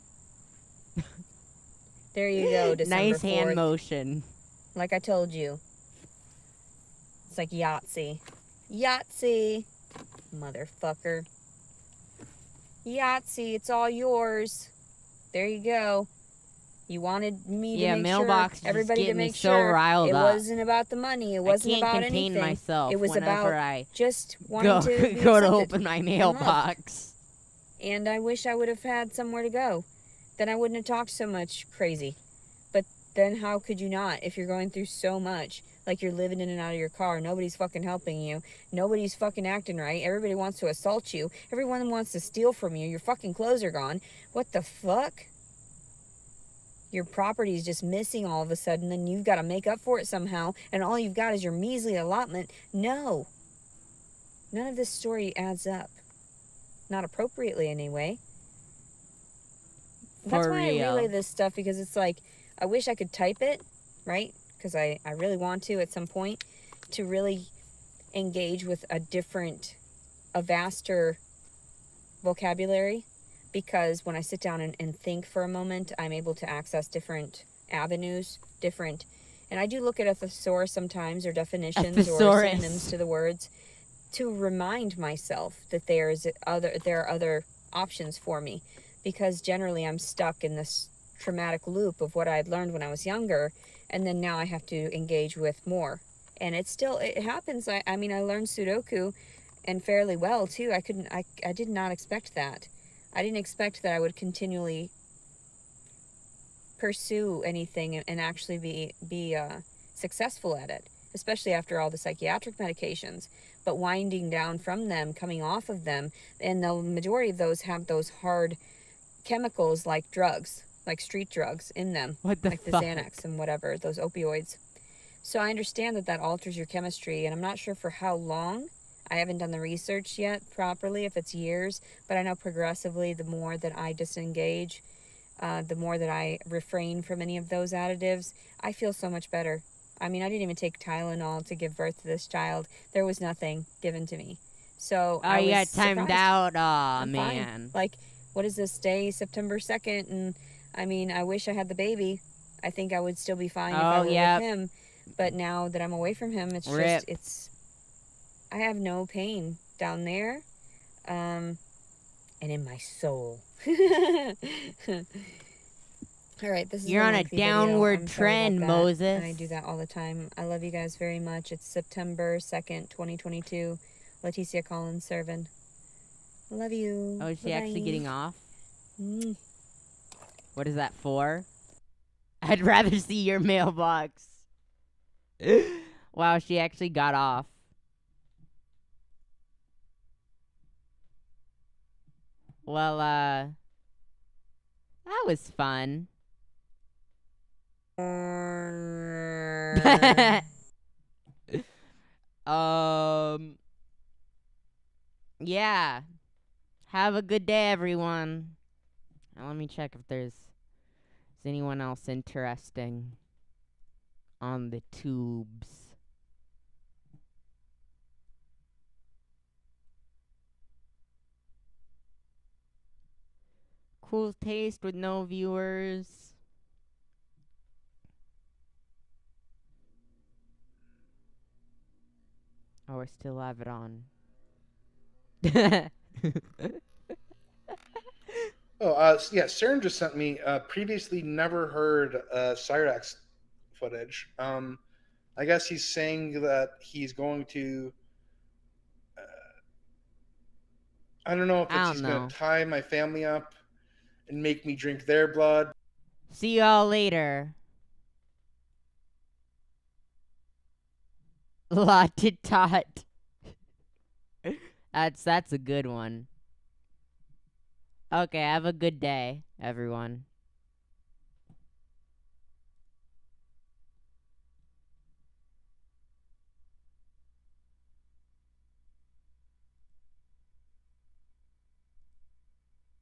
There you go, December Nice 4th. hand motion. Like I told you. It's like Yahtzee. Yahtzee. Motherfucker. Yahtzee, it's all yours. There you go. You wanted me to make mailbox sure, everybody to make so sure riled it up. wasn't about the money. It wasn't about I can't contain anything. myself It was whenever about I just wanting to be go to accepted open my mailbox. and I wish I would have had somewhere to go. Then I wouldn't have talked so much crazy. But then how could you not if you're going through so much? Like you're living in and out of your car. Nobody's fucking helping you. Nobody's fucking acting right. Everybody wants to assault you. Everyone wants to steal from you. Your fucking clothes are gone. What the fuck? Your property is just missing all of a sudden, and you've got to make up for it somehow, and all you've got is your measly allotment. No. None of this story adds up. Not appropriately, anyway. That's why I relay this stuff, because it's like, I wish I could type it, right? Because I really want to at some point, to really engage with a vaster vocabulary. Because when I sit down and think for a moment, I'm able to access different avenues, and I do look at a thesaurus sometimes, or definitions, or synonyms to the words, to remind myself that there are other options for me. Because generally I'm stuck in this traumatic loop of what I had learned when I was younger, and then now I have to engage with more. And it happens. I mean, I learned Sudoku, and fairly well too. I did not expect that. I didn't expect that I would continually pursue anything and actually be successful at it, especially after all the psychiatric medications. But winding down from them, coming off of them, and the majority of those have those hard chemicals like drugs, like street drugs in them, like the Xanax and whatever, those opioids. So I understand that alters your chemistry, and I'm not sure for how long. I haven't done the research yet properly, if it's years, but I know progressively the more that I disengage, the more that I refrain from any of those additives, I feel so much better. I mean, I didn't even take Tylenol to give birth to this child. There was nothing given to me. So I was got timed surprised. out. Aw, I'm man. fine. Like, what is this day? September 2nd. And I mean, I wish I had the baby. I think I would still be fine if I were with him. But now that I'm away from him, I have no pain down there, and in my soul. All right, this is You're on a downward trend, Moses. And I do that all the time. I love you guys very much. It's September 2nd, 2022. Leticia Collins Servin. Love you. Oh, is she Bye-bye. actually getting off? Mm. What is that for? I'd rather see your mailbox. Wow, she actually got off. Well, that was fun. Yeah. Have a good day, everyone. Now let me check if there's anyone else interesting on the tubes. Cool taste with no viewers. Oh, we still have it on. Yeah, Saren just sent me previously never heard Cyrax footage. I guess he's saying that he's going to. I don't know if he's going to tie my family up and make me drink their blood. See y'all later. Lot-tot. That's a good one. Okay, have a good day, everyone.